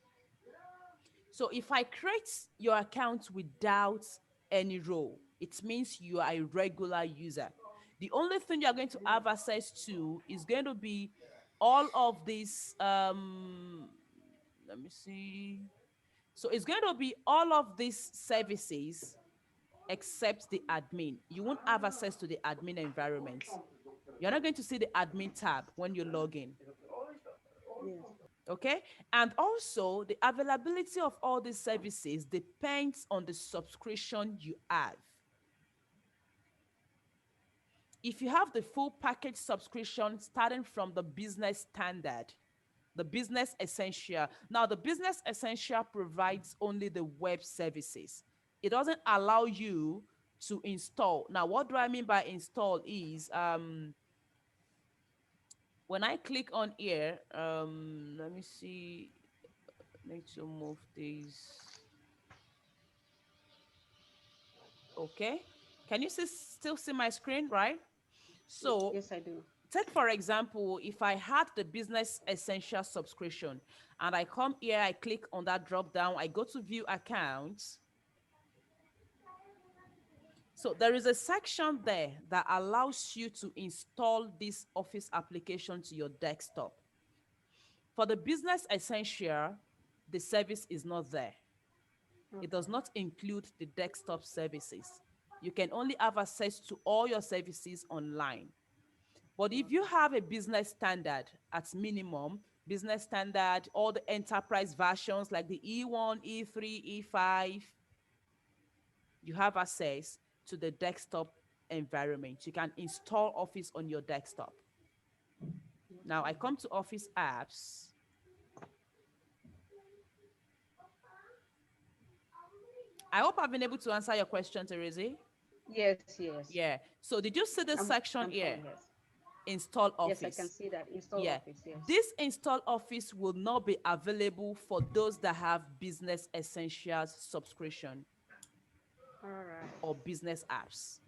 So if I create your account without any role, it means you are a regular user. The only thing you're going to have access to is going to be all of these, let me see. So it's going to be all of these services except the admin. You won't have access to the admin environment. You're not going to see the admin tab when you log in. yes, Okay, and also the availability of all these services depends on the subscription you have. If you have the full package subscription starting from the business standard, the business essential, now the business essential provides only the web services. It doesn't allow you to install. Now what do I mean by install is when I click on here, let me see, need to move these. Okay, can you still see my screen, right? So yes, I do. take for example, if I had the business essential subscription and I come here, I click on that drop down, I go to view accounts. So there is a section there that allows you to install this Office application to your desktop. For the Business Essential, the service is not there. It does Okay. not include the desktop services. You can only have access to all your services online. But if you have a business standard at minimum, business standard, all the enterprise versions like the E1, E3, E5, you have access to the desktop environment. You can install Office on your desktop. Now I come to Office apps. I hope I've been able to answer your question, Terezi. Yes, yes. Yeah. So did you see this section I'm here? fine. Yes. Install Yes, I can Office. see that. Install Yeah. Office. Yes. This install Office will not be available for those that have Business Essentials subscription All right. or business apps.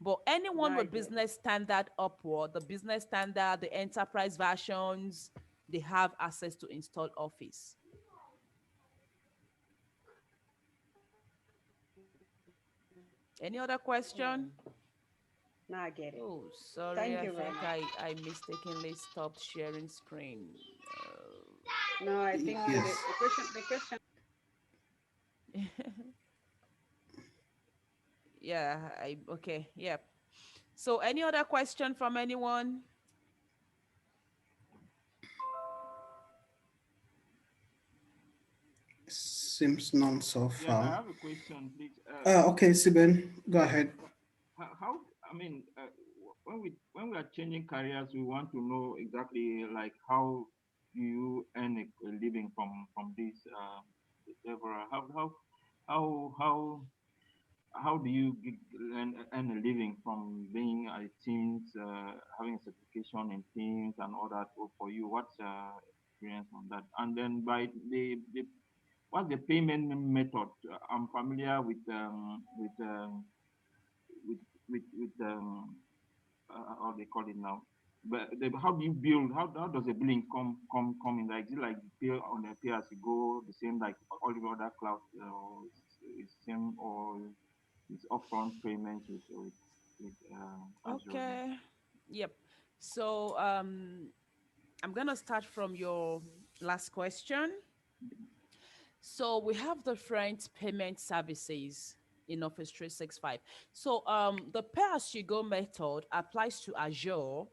But anyone I with get it. business standard upward, the business standard, the enterprise versions, they have access to install Office. Any other question? Now I get it. Oh, sorry, Thank I you very think much. I mistakenly stopped sharing screen. No, I think Yes. the question. Yeah, okay, yep. So any other question from anyone? Seems none so Yes, I far. have a question, please. Okay, Siben, go ahead. How I mean, when we are changing careers, we want to know exactly like how do you earn a living from this, Deborah? How how how do you earn a living from being a Teams, having a certification in Teams and all that? For you, what's experience on that? And then by the what's the payment method? I'm familiar with how they call it now. But how do you build? How does the billing come in? Like is it like pay on a pay as you go, the same like all the other cloud, is same, or it's upfront payments with Azure? Okay. Yep. So I'm gonna start from your last question. So we have different payment services in Office 365. So the pay-as-you-go method applies to Azure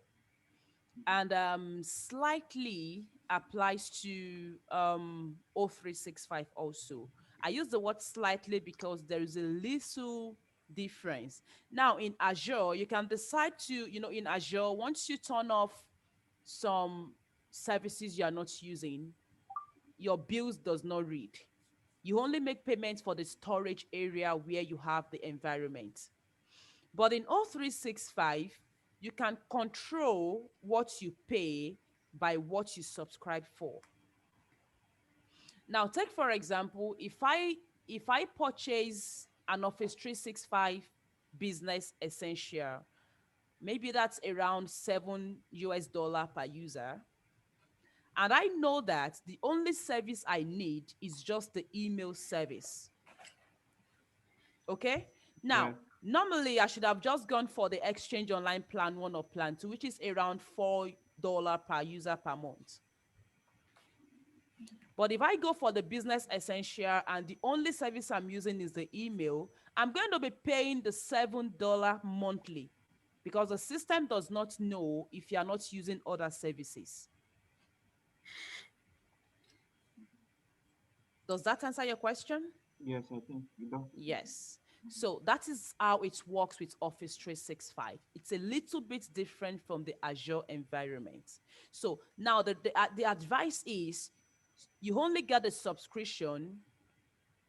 and slightly applies to O365 also. I use the word slightly because there is a little difference. Now in Azure, you can decide to, in Azure, once you turn off some services you are not using, your bills does not read. You only make payments for the storage area where you have the environment. But in O365, you can control what you pay by what you subscribe for. Now, take for example, if I purchase an Office 365 Business Essential, maybe that's around $7 per user. And I know that the only service I need is just the email service. Okay? Yes. Now, normally I should have just gone for the Exchange Online Plan 1 or Plan 2, which is around $4 per user per month. But if I go for the Business Essential and the only service I'm using is the email, I'm going to be paying the $7 monthly because the system does not know if you are not using other services. Does that answer your question? Yes, I think you don't. Yes. So that is how it works with Office 365. It's a little bit different from the Azure environment. So now the advice is you only get a subscription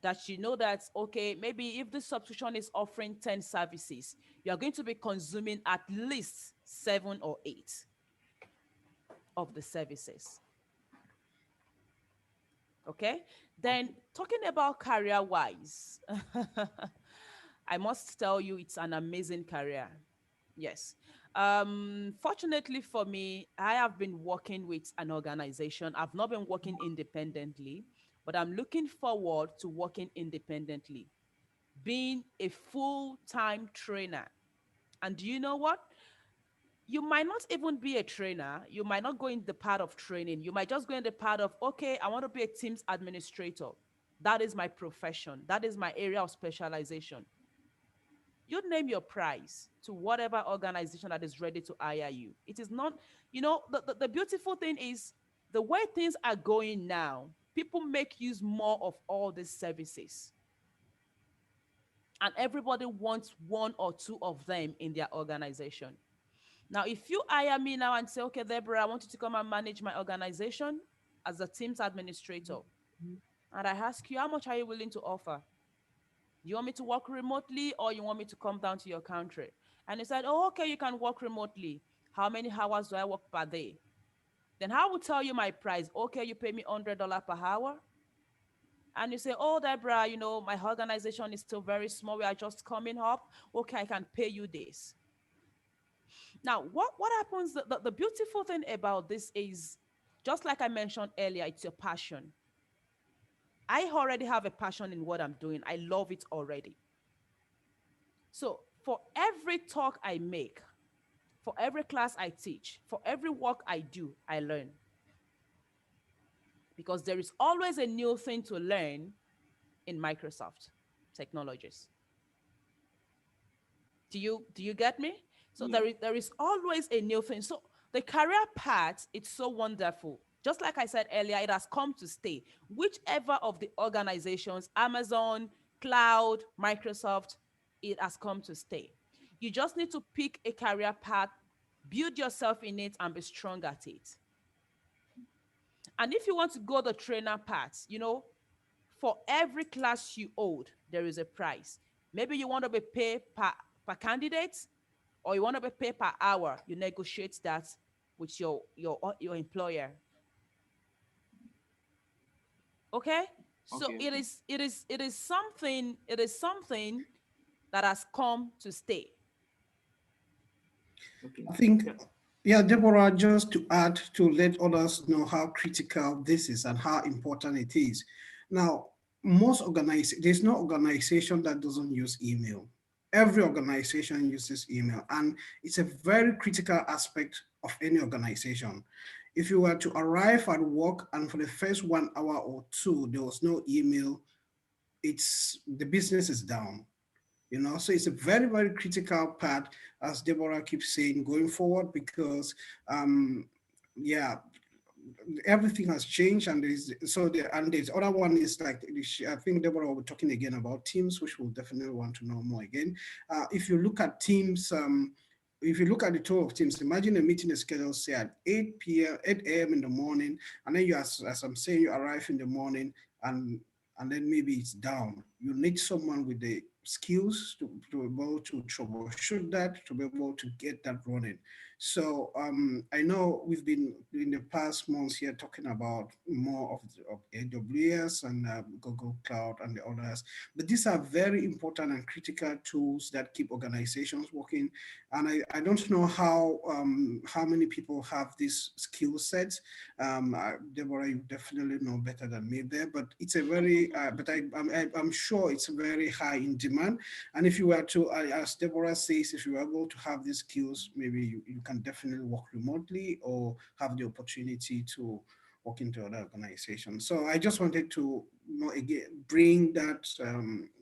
that you know that, okay, maybe if the subscription is offering 10 services, you're going to be consuming at least 7 or 8 of the services. Okay? Then talking about career-wise, I must tell you it's an amazing career. Yes. Fortunately for me, I have been working with an organization. I've not been working independently, but I'm looking forward to working independently. being a full-time trainer. And do you know what? You might not even be a trainer. You might not go in the part of training. You might just go in the part of, okay, I want to be a Teams administrator. That is my profession. That is my area of specialization. You name your price to whatever organization that is ready to hire you. It is not, the beautiful thing is the way things are going now, people make use more of all these services. And everybody wants one or two of them in their organization. Now, if you hire me now and say, okay, Deborah, I want you to come and manage my organization as a Teams administrator, and I ask you, how much are you willing to offer? You want me to work remotely or you want me to come down to your country? And he said, oh, okay, you can work remotely. How many hours do I work per day? Then I will tell you my price. Okay, you pay me $100 per hour. And you say, oh, Deborah, my organization is still very small. We are just coming up. Okay, I can pay you this. Now, what happens? The beautiful thing about this is, just like I mentioned earlier, it's your passion. I already have a passion in what I'm doing. I love it already. So for every talk I make, for every class I teach, for every work I do, I learn. Because there is always a new thing to learn in Microsoft Technologies. Do you get me? So Yeah. there is always a new thing. So the career path, it's so wonderful. Just like I said earlier, it has come to stay. Whichever of the organizations, Amazon, Cloud, Microsoft, it has come to stay. You just need to pick a career path, build yourself in it, and be strong at it. And if you want to go the trainer path, for every class you hold, there is a price. Maybe you want to be paid per candidate, or you want to be paid per hour. You negotiate that with your employer. Okay? So Okay. it is something that has come to stay. Okay. I think, Yeah. yeah, Deborah, just to add to let others know how critical this is and how important it is. Now, there's no organization that doesn't use email. Every organization uses email, and it's a very critical aspect of any organization. If you were to arrive at work and for the first 1 hour or two, there was no email, the business is down. So it's a very, very critical part, as Deborah keeps saying, going forward, because yeah, everything has changed. And there's other one is like, I think Deborah will be talking again about teams, which we'll definitely want to know more again. If you look at teams, if you look at the total of teams, imagine a meeting is scheduled, say, at 8 p.m., 8 a.m. in the morning, and then as I'm saying, you arrive in the morning, and then maybe it's down. You need someone with the skills to be able to troubleshoot that, to be able to get that running. So I know we've been in the past months here talking about more of AWS and Google Cloud and the others, but these are very important and critical tools that keep organizations working. And I don't know how many people have these skill sets. Deborah, you definitely know better than me there, but it's a very, but I'm sure it's very high in demand. And if you were to, as Deborah says, if you are able to have these skills, maybe you can definitely work remotely or have the opportunity to work into other organizations. So I just wanted to, again, bring that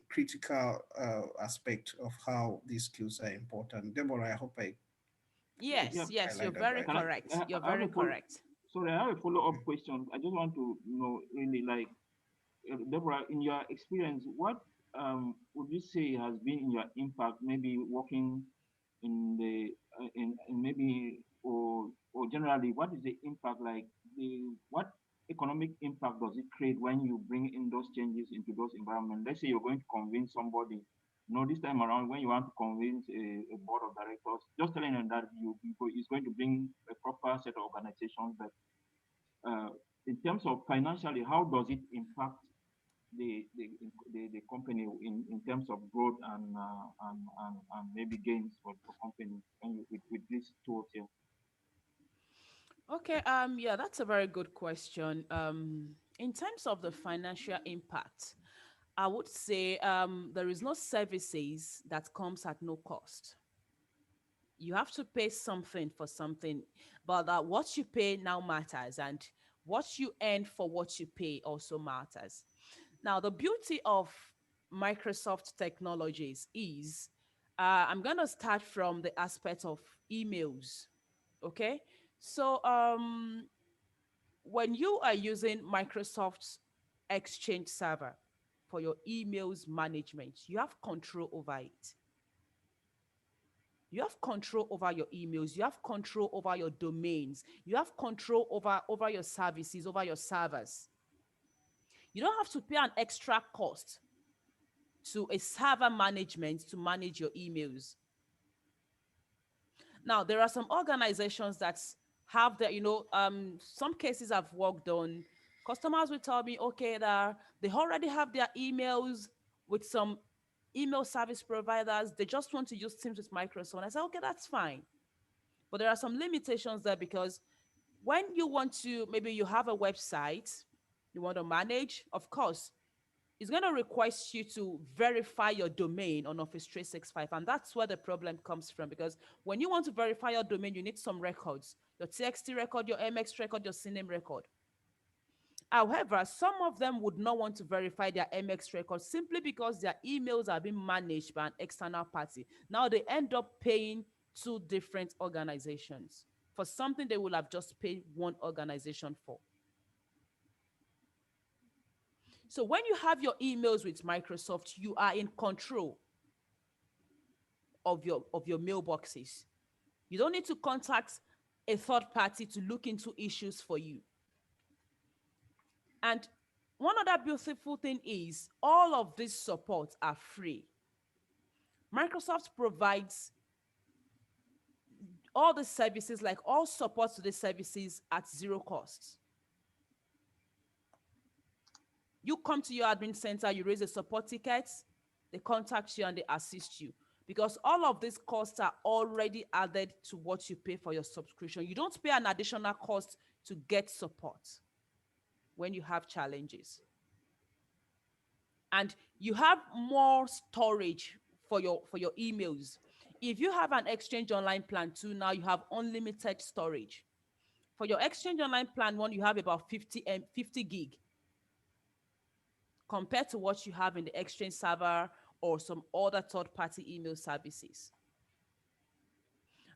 critical aspect of how these skills are important. Deborah, I hope I Okay. Yes, Yeah. yes, you're highlight that very right. Can I? correct. You're I have very a follow. correct. Sorry, I have a follow-up question. I just want to know really, like, Deborah, in your experience, what would you say has been in your impact, maybe working in the in maybe or generally, what is the impact, like, what economic impact does it create when you bring in those changes into those environments? Let's say you're going to convince somebody, this time around, when you want to convince a board of directors, just telling them that is going to bring a proper set of organizations, but in terms of financially, how does it impact the the company in terms of growth and maybe gains for company and with these tools here? Okay, yeah, that's a very good question. In terms of the financial impact, I would say there is no services that comes at no cost. You have to pay something for something, but what you pay now matters, and what you earn for what you pay also matters. Now, the beauty of Microsoft technologies is I'm going to start from the aspect of emails. Okay. So, when you are using Microsoft's Exchange server for your emails management, you have control over it. You have control over your emails. You have control over your domains. You have control over your services, over your servers. You don't have to pay an extra cost to a server management to manage your emails. Now, there are some organizations that have their, some cases I've worked on, customers will tell me, okay, that they already have their emails with some email service providers. They just want to use Teams with Microsoft. I say, okay, that's fine. But there are some limitations there, because when you want to, maybe you have a website you want to manage, of course, it's going to request you to verify your domain on Office 365. And that's where the problem comes from, because when you want to verify your domain, you need some records, your TXT record, your MX record, your CNAME record. However, some of them would not want to verify their MX records simply because their emails are being managed by an external party. Now they end up paying two different organizations for something they will have just paid one organization for. So when you have your emails with Microsoft, you are in control of your mailboxes. You don't need to contact a third party to look into issues for you. And one other beautiful thing is all of these supports are free. Microsoft provides all the services, like all support to the services, at zero cost. You come to your admin center, you raise a support ticket, they contact you and they assist you, because all of these costs are already added to what you pay for your subscription. You don't pay an additional cost to get support when you have challenges. And you have more storage for your emails. If you have an Exchange Online plan too, now you have unlimited storage. For your Exchange Online plan one, you have about 50 gig compared to what you have in the Exchange server or some other third-party email services.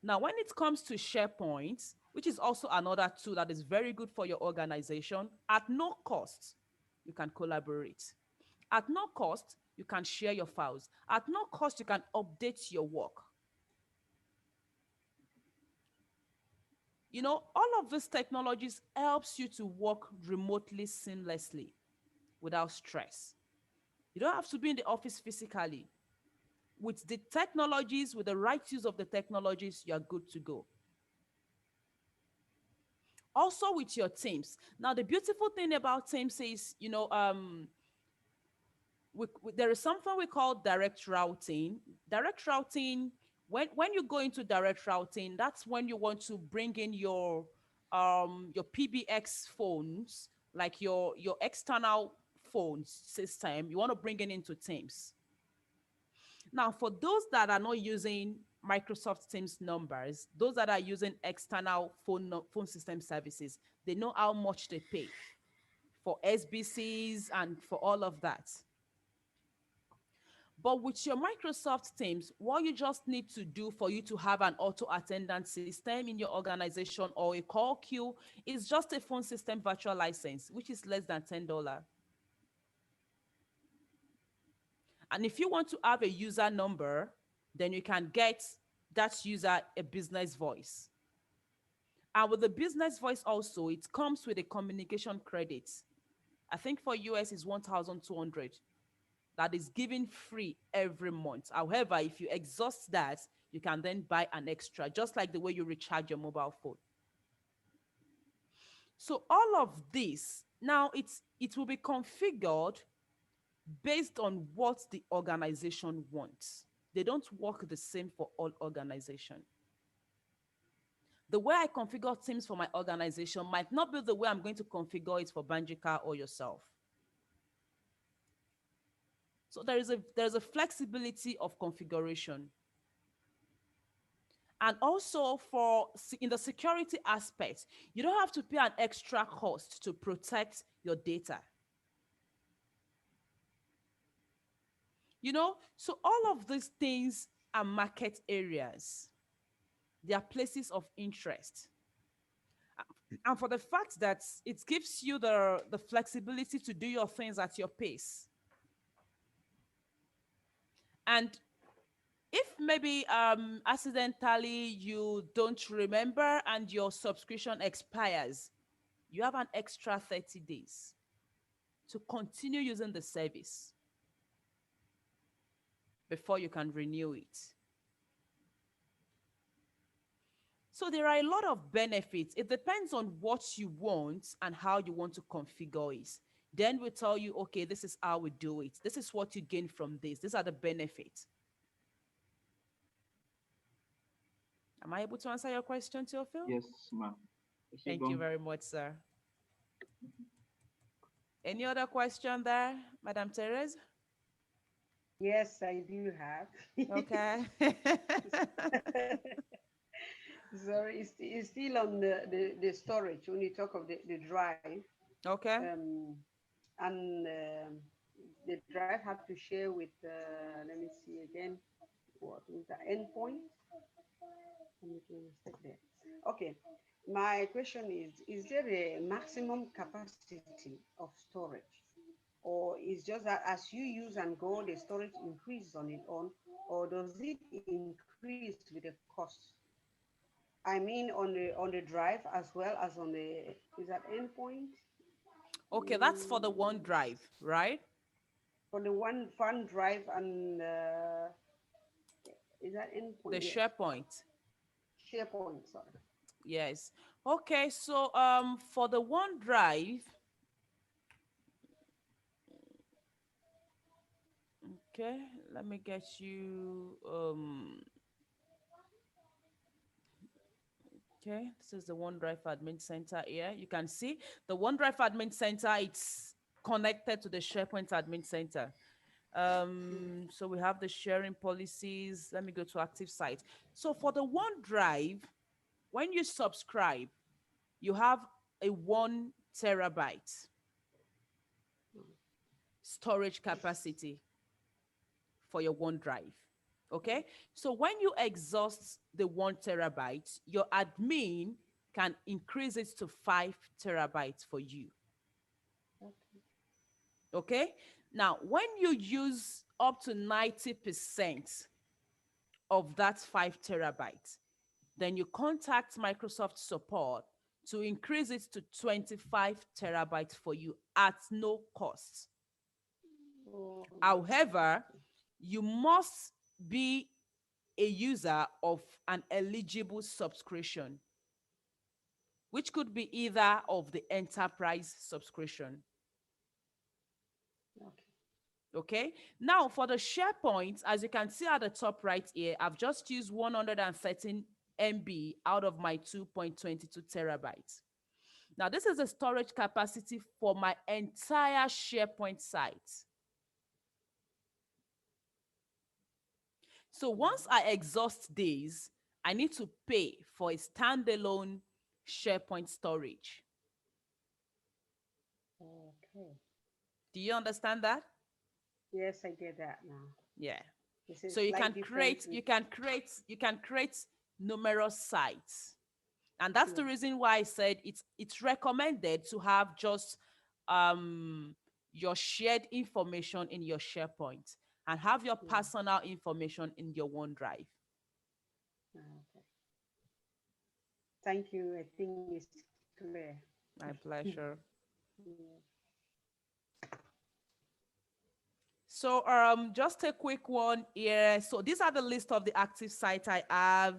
Now, when it comes to SharePoint, which is also another tool that is very good for your organization, at no cost, you can collaborate. At no cost, you can share your files. At no cost, you can update your work. All of these technologies helps you to work remotely seamlessly without stress. You don't have to be in the office physically. With the technologies, with the right use of the technologies, you're good to go. Also with your Teams. Now, the beautiful thing about Teams is, there is something we call direct routing. Direct routing, when you go into direct routing, that's when you want to bring in your PBX phones, like your external phone system, you want to bring it into Teams. Now, for those that are not using Microsoft Teams numbers, those that are using external phone system services, they know how much they pay for SBCs and for all of that. But with your Microsoft Teams, what you just need to do for you to have an auto attendance system in your organization or a call queue is just a phone system virtual license, which is less than $10. And if you want to have a user number, then you can get that user a business voice. And with the business voice also, it comes with a communication credit. I think for US is 1,200. That is given free every month. However, if you exhaust that, you can then buy an extra, just like the way you recharge your mobile phone. So all of this, now it will be configured based on what the organization wants. They don't work the same for all organizations. The way I configure Teams for my organization might not be the way I'm going to configure it for Banjika or yourself. So there's a flexibility of configuration. And also in the security aspect, you don't have to pay an extra cost to protect your data. So all of these things are market areas. They are places of interest. And for the fact that it gives you the flexibility to do your things at your pace. And if maybe accidentally you don't remember and your subscription expires, you have an extra 30 days to continue using the service before you can renew it. So there are a lot of benefits. It depends on what you want and how you want to configure it. Then we tell you, okay, this is how we do it. This is what you gain from this. These are the benefits. Am I able to answer your question, Teofil? Yes, ma'am. Thank you very much, sir. Any other question there, Madam Therese? Yes, I do have. Okay. Sorry, it's still on the storage when you talk of the drive. Okay. And the drive have to share with, let me see again, what is the endpoint? Let me do a mistake there. Okay, my question is there a maximum capacity of storage? Or is just that as you use and go, the storage increases on its own, or does it increase with the cost? I mean, on the drive as well as on the, is that endpoint? Okay, that's for the OneDrive, right? For the one fun drive and is that endpoint? The Yes. SharePoint. SharePoint, sorry. Yes. Okay, so for the OneDrive, okay, let me get you okay, this is the OneDrive Admin Center here. You can see the OneDrive Admin Center, it's connected to the SharePoint Admin Center. So we have the sharing policies. Let me go to active site. So for the OneDrive, when you subscribe, you have a 1 terabyte storage capacity for your OneDrive. Okay, so when you exhaust the 1 terabyte, your admin can increase it to 5 terabytes for you. Okay, now when you use up to 90% of that 5 terabytes, then you contact Microsoft support to increase it to 25 terabytes for you at no cost. However, you must be a user of an eligible subscription, which could be either of the enterprise subscription. Okay, now for the SharePoint, as you can see at the top right here, I've just used 113 MB out of my 2.22 terabytes. Now, this is the storage capacity for my entire SharePoint site. So once I exhaust these, I need to pay for a standalone SharePoint storage. Okay. Do you understand that? Yes, I get that now. Yeah. This is So you can slight create numerous sites. And that's the reason why I said it's recommended to have just your shared information in your SharePoint and have your personal information in your OneDrive. Okay. Thank you. I think it's clear. My pleasure. So just a quick one here. So these are the list of the active sites I have.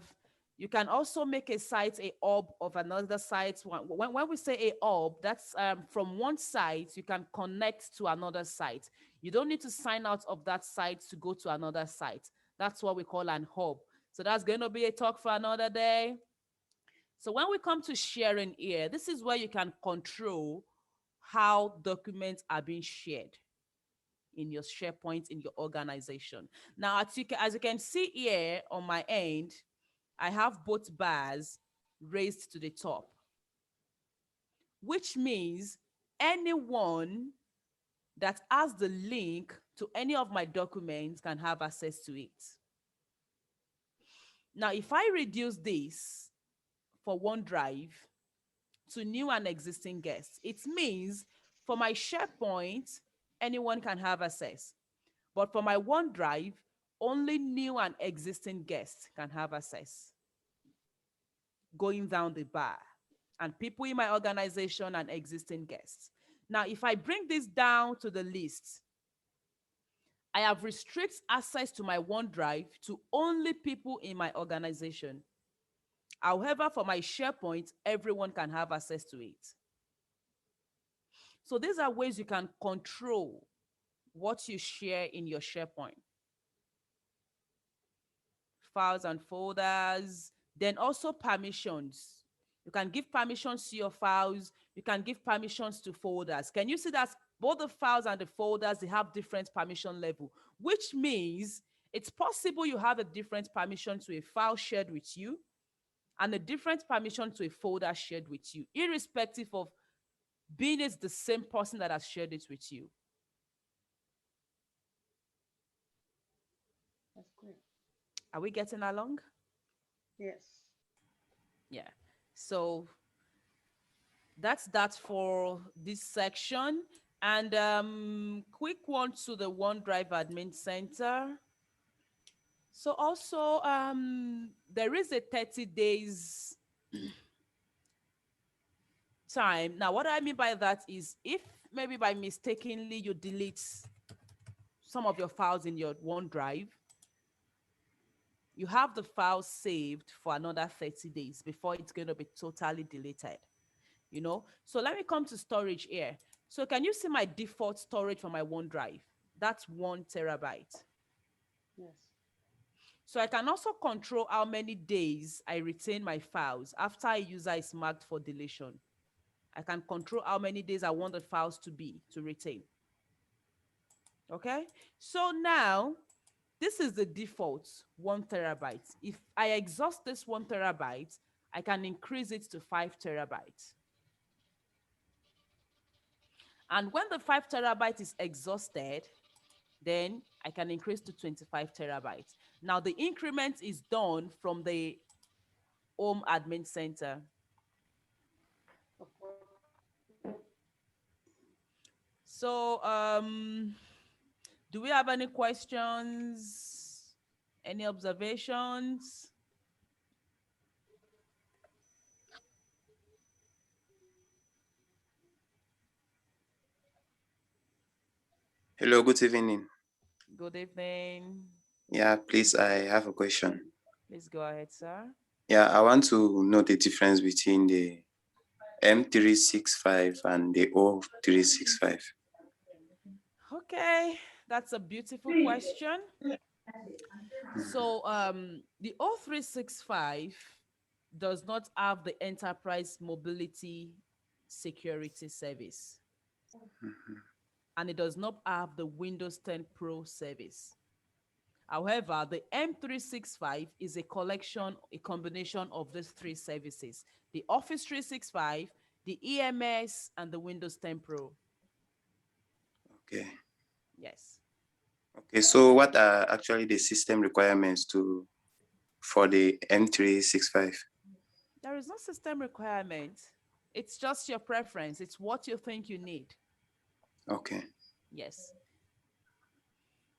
You can also make a site a hub of another site. When we say a hub, that's from one site, you can connect to another site. You don't need to sign out of that site to go to another site. That's what we call an hub. So that's going to be a talk for another day. So when we come to sharing here, this is where you can control how documents are being shared. in your SharePoint in your organization. Now, as you can see here on my end, I have both bars raised to the top, which means anyone that has the link to any of my documents can have access to it. Now, if I reduce this for OneDrive to new and existing guests, it means for my SharePoint, anyone can have access. But for my OneDrive, only new and existing guests can have access. Going down the bar, and people in my organization and existing guests. Now, if I bring this down to the list, I have restricted access to my OneDrive to only people in my organization. However, for my SharePoint, everyone can have access to it. So these are ways you can control what you share in your SharePoint. Files and folders, then also permissions. You can give permissions to your files. You can give permissions to folders. Can you see that both the files and the folders, they have different permission level, which means it's possible you have a different permission to a file shared with you and a different permission to a folder shared with you, irrespective of being it's the same person that has shared it with you. That's great. Are we getting along? Yes. Yeah. So that's that for this section. And quick one to the OneDrive Admin Center. So also, there is a 30 days time. Now, what I mean by that is if maybe by mistakenly you delete some of your files in your OneDrive, you have the file saved for another 30 days before it's going to be totally deleted. You know, so let me come to storage here. So can you see my default storage for my OneDrive? That's 1 terabyte. Yes. So I can also control how many days I retain my files after a user is marked for deletion. I can control how many days I want the files to retain. Okay, so now this is the default 1 terabyte. If I exhaust this 1 terabyte, I can increase it to 5 terabytes. And when the 5 terabyte is exhausted, then I can increase to 25 terabytes. Now the increment is done from the Home Admin Center. So do we have any questions? Any observations? Hello, good evening. Good evening. Yeah, please, I have a question. Please go ahead, sir. Yeah, I want to know the difference between the M365 and the O365. Okay, that's a beautiful question. So the O365 does not have the enterprise mobility security service. And it does not have the Windows 10 Pro service. However, the M365 is a combination of these 3 services: the Office 365, the EMS, and the Windows 10 Pro. Okay. Yes. Okay, so what are actually the system requirements for the M365? There is no system requirement. It's just your preference. It's what you think you need. Okay. Yes.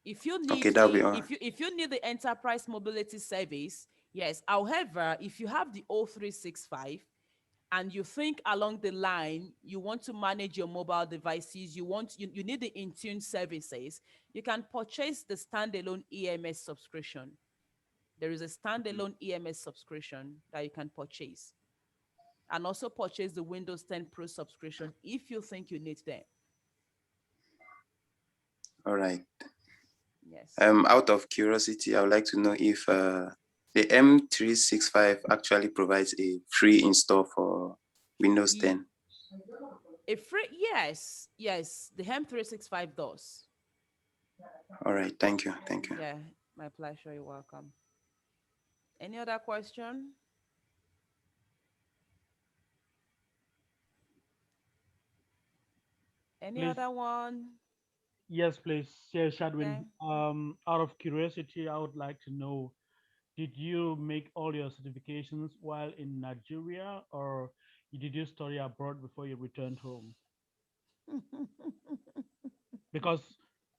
If you need okay, that'll be all. if you need the enterprise mobility service, yes. However, if you have the O365 and you think along the line you want to manage your mobile devices, you need the Intune services, you can purchase the standalone EMS subscription. There is a standalone EMS subscription that you can purchase, and also purchase the Windows 10 Pro subscription if you think you need them. All right. Yes. Out of curiosity, I would like to know if the M365 actually provides a free install for Windows 10. Yes, the M365 does. All right. Thank you. Thank you. Yeah, my pleasure. You're welcome. Any other question? Any Please, other one? yes, please, Chair Okay. Shadwin. Out of curiosity, I would like to know, did you make all your certifications while in Nigeria, or did you study abroad before you returned home? Because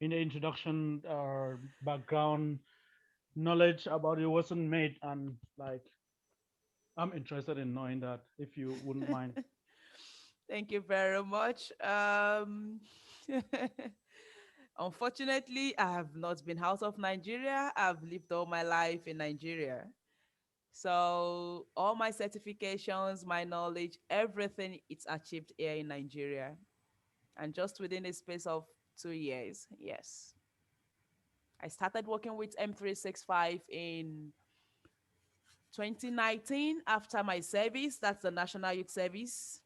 in the introduction or background knowledge about it wasn't made, and like I'm interested in knowing that, if you wouldn't mind. Thank you very much. Unfortunately, I have not been out of Nigeria. I've lived all my life in Nigeria. So all my certifications, my knowledge, everything it's achieved here in Nigeria. And just within a space of 2 years, yes. I started working with M365 in 2019 after my service. That's the National Youth Service.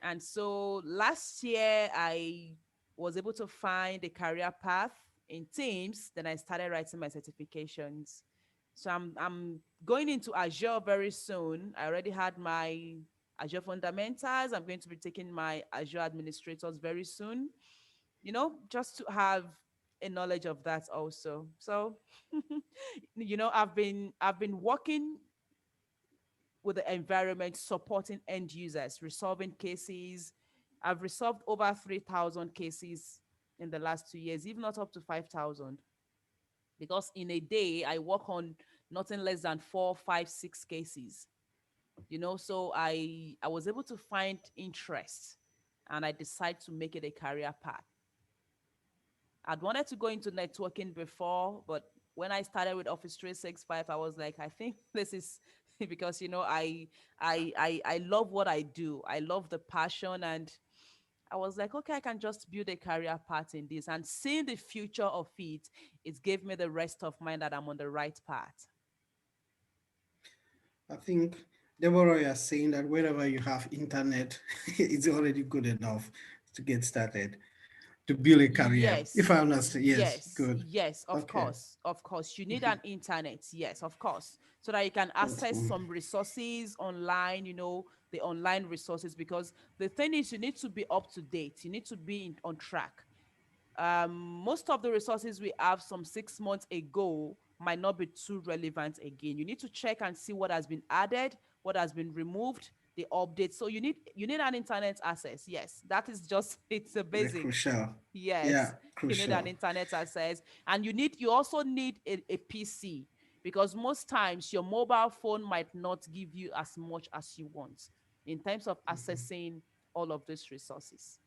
And so last year, I was able to find a career path in Teams. Then I started writing my certifications. So I'm going into Azure very soon. I already had my Azure fundamentals. I'm going to be taking my Azure administrators very soon. Just to have a knowledge of that also. So, I've been working with the environment, supporting end users, resolving cases. I've resolved over 3,000 cases in the last 2 years, if not up to 5,000. Because in a day, I work on nothing less than 4, 5, 6 cases. So I was able to find interest, and I decided to make it a career path. I'd wanted to go into networking before, but when I started with Office 365, I was like, I think this is because I love what I do. I love the passion, and I was like, okay, I can just build a career path in this. And seeing the future of it, it gave me the rest of mind that I'm on the right path. I think, Deborah, you're saying that wherever you have internet, it's already good enough to get started, to build a career. If I Yes, understand, yes, yes, good. yes, of Okay. course, of course. You need an internet, yes, of course, so that you can That's access fine. some resources online, the online resources, because the thing is, you need to be up to date, you need to be on track. Most of the resources we have some 6 months ago might not be too relevant again. You need to check and see what has been added, what has been removed, the updates. So you need an internet access. Yes, that is just it's a Very basic. crucial. Yeah, Yes, you need an crucial. internet access, and you also need a PC, because most times your mobile phone might not give you as much as you want in terms of accessing all of these resources.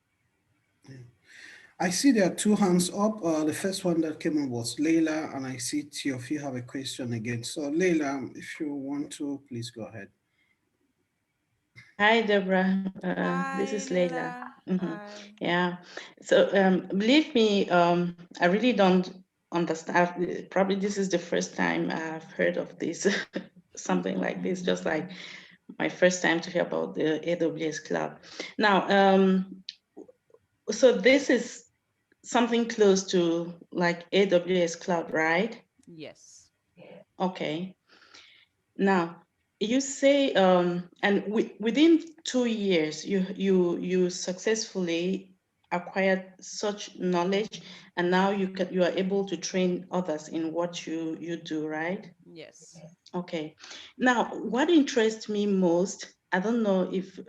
I see there are two hands up. The first one that came up was Leila, and I see two of you have a question again. So, Leila, if you want to, please go ahead. Hi, Deborah. This Hi, is Leila. Leila. Hi. Yeah. So, believe me, I really don't understand. Probably this is the first time I've heard of this, something like this, just like my first time to hear about the AWS cloud. Now, so this is something close to like AWS cloud, right? Yes. Okay. Now, you say, and within 2 years, you successfully acquired such knowledge, and now you are able to train others in what you do, right? Yes. Okay. Now, what interests me most, I don't know if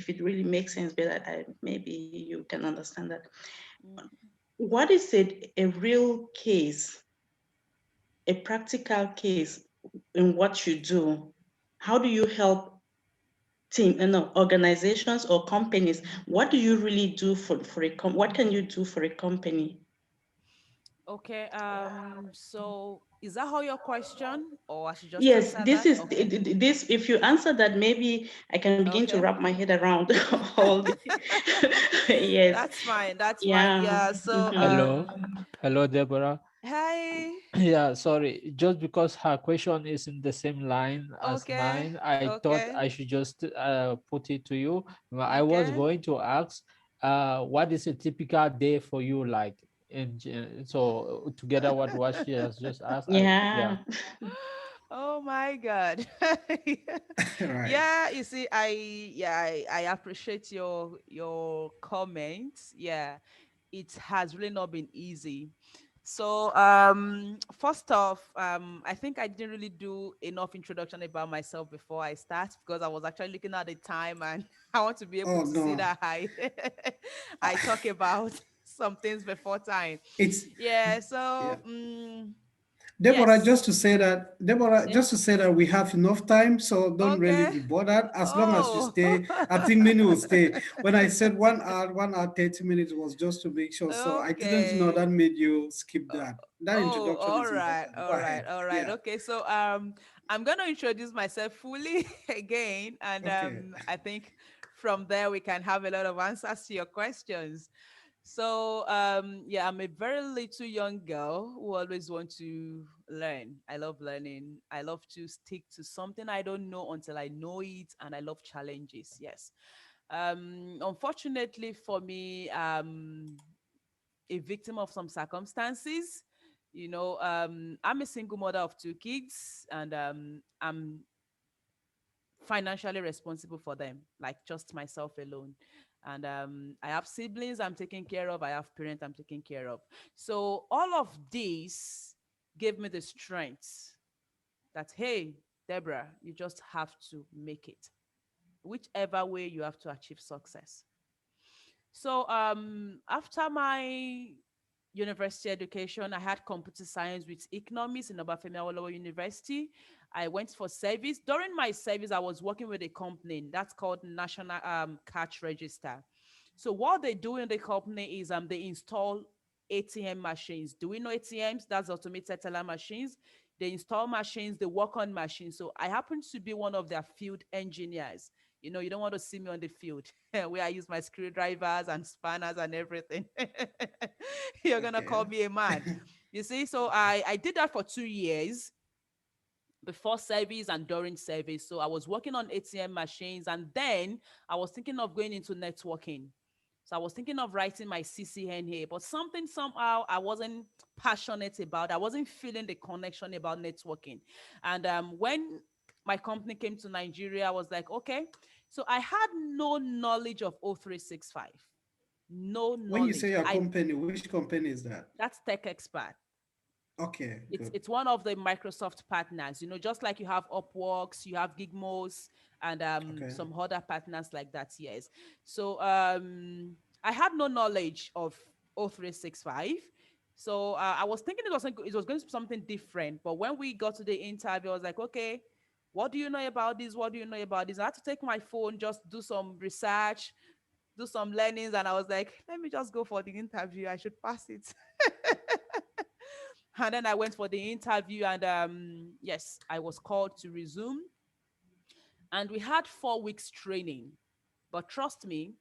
it really makes sense, but maybe you can understand that. Mm. What is it, a real case, a practical case in what you do? How do you help organizations or companies? What do you really do for what can you do for a company? Okay. So is that all your question, or I should just Yes, answer this that? is Okay. this. If you answer that, maybe I can begin to Okay. wrap my head around all the. Yes, That's fine. That's fine. yeah. Yeah. So Hello, hello, Deborah. hi. Yeah, sorry. Just because her question is in the same line as Okay. mine, I thought Okay. I should just put it to you. I was Okay. going to ask, what is a typical day for you like? So together what she has just asked, yeah. Yeah. Oh my God. Right. Yeah, you see, I appreciate your comments. Yeah, it has really not been easy. So first off, I think I didn't really do enough introduction about myself before I start because I was actually looking at the time and I want to be able Oh to see no. that I I talk about some things before time. It's Yeah, yeah. so Deborah, yes. Yeah. just to say that we have enough time, so don't really Okay. be bothered. As long as you Oh. stay, I think many will stay. When I said 1 hour, 1 hour, 30 minutes was just to make sure. So I didn't know Okay. that made you skip Uh, that. That Oh, introduction all is right, important. Go all right, ahead. all right. Yeah. Okay, so I'm gonna introduce myself fully again, and Okay. I think from there we can have a lot of answers to your questions. So yeah, I'm a very little young girl who always want to learn. I love learning. I love to stick to something I don't know until I know it, and I love challenges. Yes. Unfortunately for me, a victim of some circumstances. I'm a single mother of two kids, and I'm financially responsible for them, like just myself alone. And I have siblings I'm taking care of. I have parents I'm taking care of. So all of this gave me the strength that, hey, Deborah, you just have to make it. Whichever way you have to achieve success. So after my university education, I had computer science with economics in Obafemi Awolowo University. I went for service. During my service, I was working with a company that's called National Cash Register. So what they do in the company is they install ATM machines. Do we know ATMs? That's automated teller machines. They install machines, they work on machines. So I happen to be one of their field engineers. You don't want to see me on the field where I use my screwdrivers and spanners and everything. You're gonna Okay. call me a man. You see, so I did that for 2 years before service and during service. So I was working on ATM machines, and then I was thinking of going into networking. So I was thinking of writing my CCNA, but something somehow I wasn't passionate about. I wasn't feeling the connection about networking. And when my company came to Nigeria, I was like, okay. So I had no knowledge of O365. No When you say knowledge. your company, which company is that? That's Tech Expert. Okay, it's good. it's one of the Microsoft partners, just like you have Upworks, you have Gigmos, and Okay. some other partners like that. Yes. So I had no knowledge of O365. So I was thinking it was going to be something different. But when we got to the interview, I was like, okay, what do you know about this? What do you know about this? I had to take my phone, just do some research, do some learnings, and I was like, let me just go for the interview. I should pass it. And then I went for the interview, and yes, I was called to resume. And we had 4 weeks training. But trust me,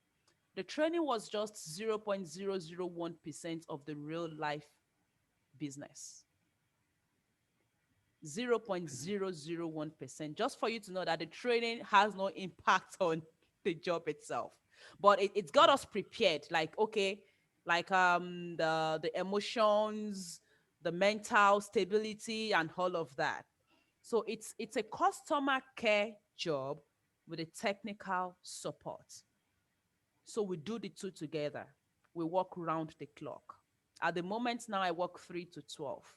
the training was just 0.001% of the real life business. 0.001%. Just for you to know that the training has no impact on the job itself. But it's got us prepared. Like, okay, like the emotions, the mental stability, and all of that. So it's a customer care job with a technical support. So we do the two together. We work round the clock. At the moment now, I work 3 to 12.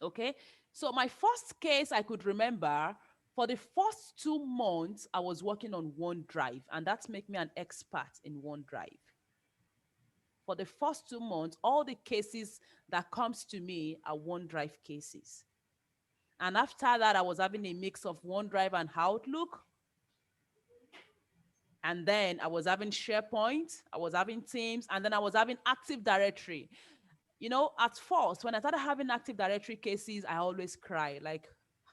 Okay. So my first case I could remember, for the first 2 months, I was working on OneDrive, and that's make me an expert in OneDrive. For the first 2 months, all the cases that comes to me are OneDrive cases. And after that, I was having a mix of OneDrive and Outlook. And then I was having SharePoint, I was having Teams, and then I was having Active Directory. At first, when I started having Active Directory cases, I always cry, like,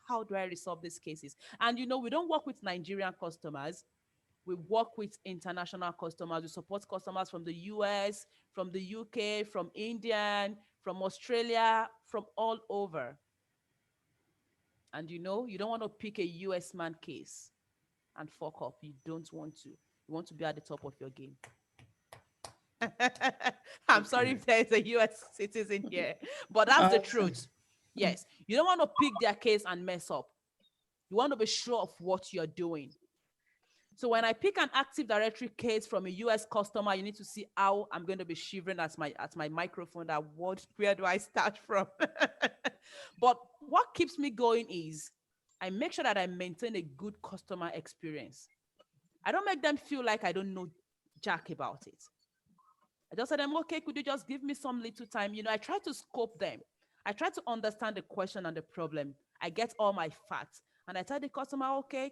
how do I resolve these cases? And we don't work with Nigerian customers. We work with international customers. We support customers from the US, from the UK, from India, from Australia, from all over. And you don't want to pick a US man case and fuck up. You don't want to. You want to be at the top of your game. I'm sorry Okay. if there's a US citizen here, but that's the Awesome. truth. Yes, you don't want to pick their case and mess up. You want to be sure of what you're doing. So when I pick an Active Directory case from a US customer, you need to see how I'm going to be shivering at my microphone. That where do I start from? But what keeps me going is I make sure that I maintain a good customer experience. I don't make them feel like I don't know jack about it. I just said them, okay, could you just give me some little time? I try to scope them. I try to understand the question and the problem. I get all my facts. And I tell the customer, okay,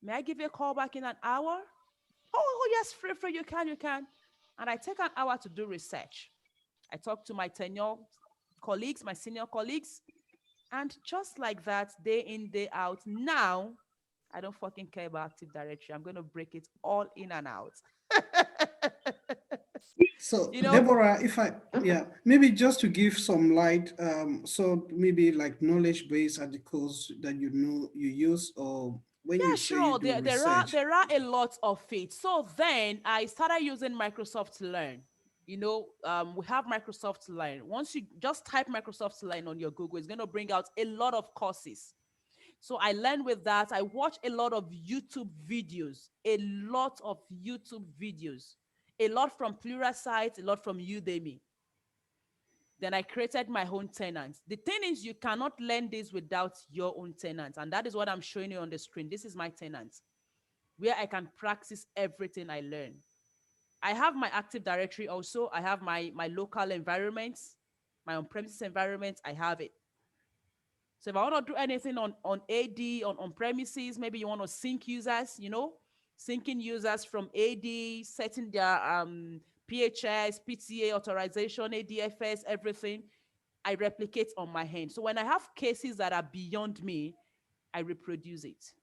may I give you a call back in an hour? Oh yes, free, you can. And I take an hour to do research. I talk to my tenure colleagues, my senior colleagues, and just like that, day in, day out, now, I don't fucking care about Active Directory. I'm going to break it all in and out. So you know, Deborah, if I, yeah, maybe just to give some light, so maybe like knowledge base articles that you use, or when Yeah, you say you sure. do research. There are a lot of it. So then I started using Microsoft Learn. We have Microsoft Learn. Once you just type Microsoft Learn on your Google, it's going to bring out a lot of courses. So I learned with that. I watch a lot of YouTube videos, a lot from Pluralsight, a lot from Udemy. Then I created my own tenants. The thing is, you cannot learn this without your own tenants. And that is what I'm showing you on the screen. This is my tenant, where I can practice everything I learn. I have my Active Directory also. I have my local environments, my on-premises environment. I have it. So if I want to do anything on AD, on premises, maybe you want to sync users, syncing users from AD, setting their PHS, PTA authorization, ADFS, everything, I replicate on my hand. So when I have cases that are beyond me, I reproduce it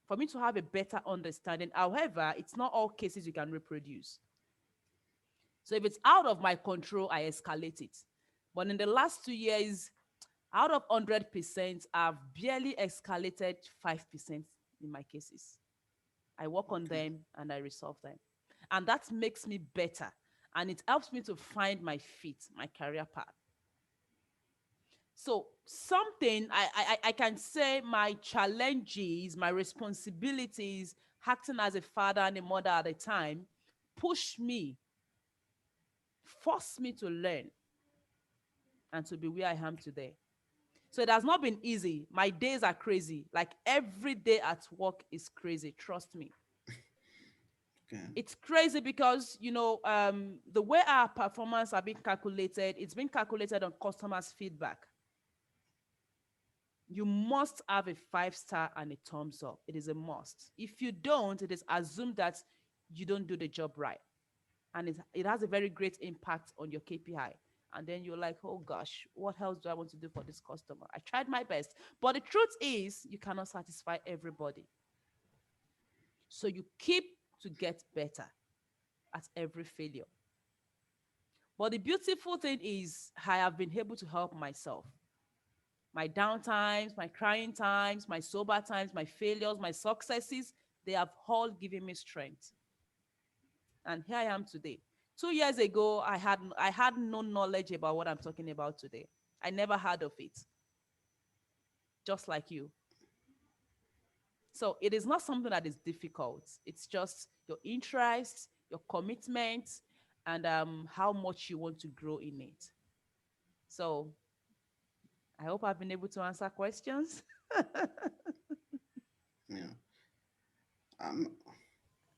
for me to have a better understanding. However, it's not all cases you can reproduce. So if it's out of my control, I escalate it. But in the last 2 years, out of 100%, I've barely escalated 5% in my cases. I work on them and I resolve them. And that makes me better. And it helps me to find my feet, my career path. So something I can say my challenges, my responsibilities, acting as a father and a mother at a time, push me, force me to learn and to be where I am today. So it has not been easy. My days are crazy. Like every day at work is crazy. Trust me. Okay. It's crazy because, the way our performance are being calculated, it's been calculated on customers' feedback. You must have a 5-star and a thumbs up. It is a must. If you don't, it is assumed that you don't do the job right. And it has a very great impact on your KPI. And then you're like, oh gosh, what else do I want to do for this customer? I tried my best. But the truth is, you cannot satisfy everybody. So you keep to get better at every failure. But the beautiful thing is, I have been able to help myself. My downtimes, my crying times, my sober times, my failures, my successes, they have all given me strength. And here I am today. 2 years ago, I had no knowledge about what I'm talking about today. I never heard of it, just like you. So it is not something that is difficult. It's just your interest, your commitment, and how much you want to grow in it. So I hope I've been able to answer questions. Yeah. Um,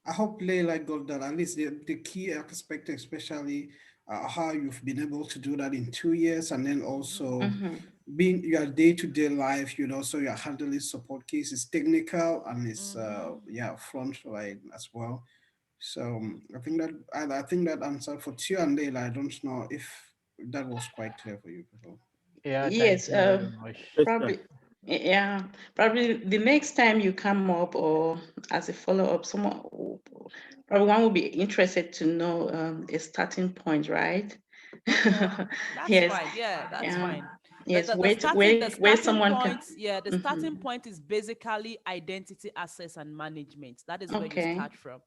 I hope Leila got that, at least the key aspect, especially how you've been able to do that in 2 years, and then also Mm-hmm. being your day-to-day life, so you're handling support cases, technical, and it's front line as well. So I think that answered for Tio and Leila. I don't know if that was quite clear for you people. Yeah, thank Yes, you very much. probably. Yeah, probably the next time you come up or as a follow-up, probably one will be interested to know a starting point, right? Okay, that's Yes, fine. Yeah, that's yeah, fine. yes. The Where starting someone can. point, yeah, the Mhm. starting point is basically identity access and management. That is where you Okay. start from.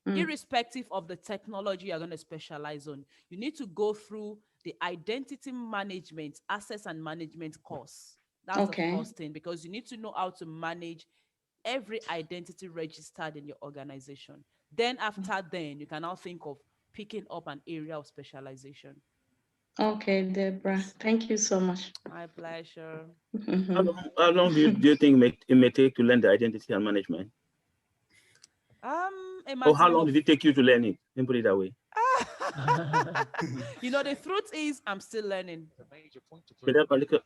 Irrespective of the technology you're going to specialize on, you need to go through the identity management, access and management course. That's the Okay. first thing, because you need to know how to manage every identity registered in your organization. Then after then, you can now think of picking up an area of specialization. Okay, Deborah. Yes. Thank you so much. My pleasure. How long do you think it may take to learn the identity and management? A Or how maximum long of did it take you to learn it? Let me put it that way. you know, the truth is I'm still learning. But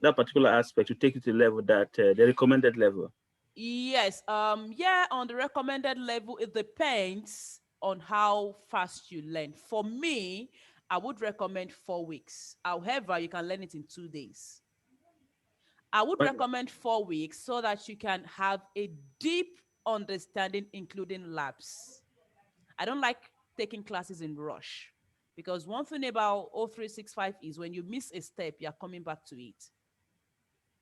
that particular aspect to take you to the level that the recommended level. Yes. Yeah, on the recommended level, it depends on how fast you learn. For me, I would recommend 4 weeks. However, you can learn it in 2 days. I would But recommend 4 weeks so that you can have a deep understanding, including labs. I don't like taking classes in rush, because one thing about O365 is when you miss a step, you're coming back to it.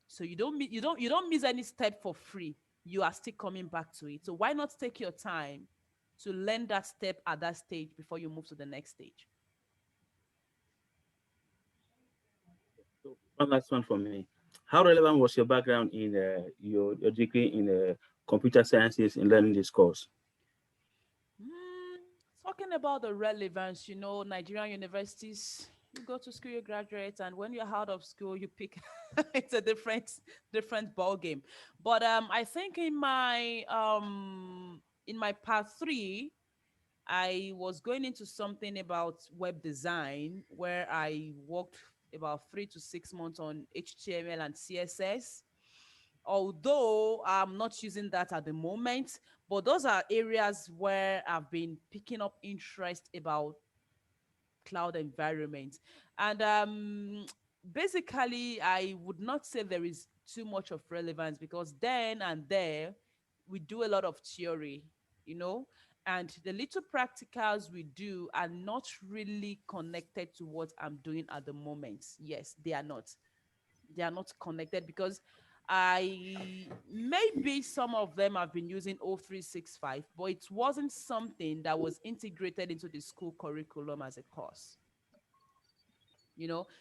So you don't miss any step for free. You are still coming back to it. So why not take your time to learn that step at that stage before you move to the next stage? one last one for me. How relevant was your background in your degree in computer sciences in learning this course? Hmm, Talking about the relevance, Nigerian universities, you go to school, you graduate, and when you're out of school, you pick it's a different ball game. But I think in my part three, I was going into something about web design, where I worked about 3 to 6 months on HTML and CSS. Although I'm not using that at the moment, but those are areas where I've been picking up interest about cloud environment. And basically, I would not say there is too much of relevance, because then and there we do a lot of theory, you know, and the little practicals we do are not really connected to what I'm doing at the moment. Yes, they are not connected, because maybe some of them have been using O365, but it wasn't something that was integrated into the school curriculum as a course.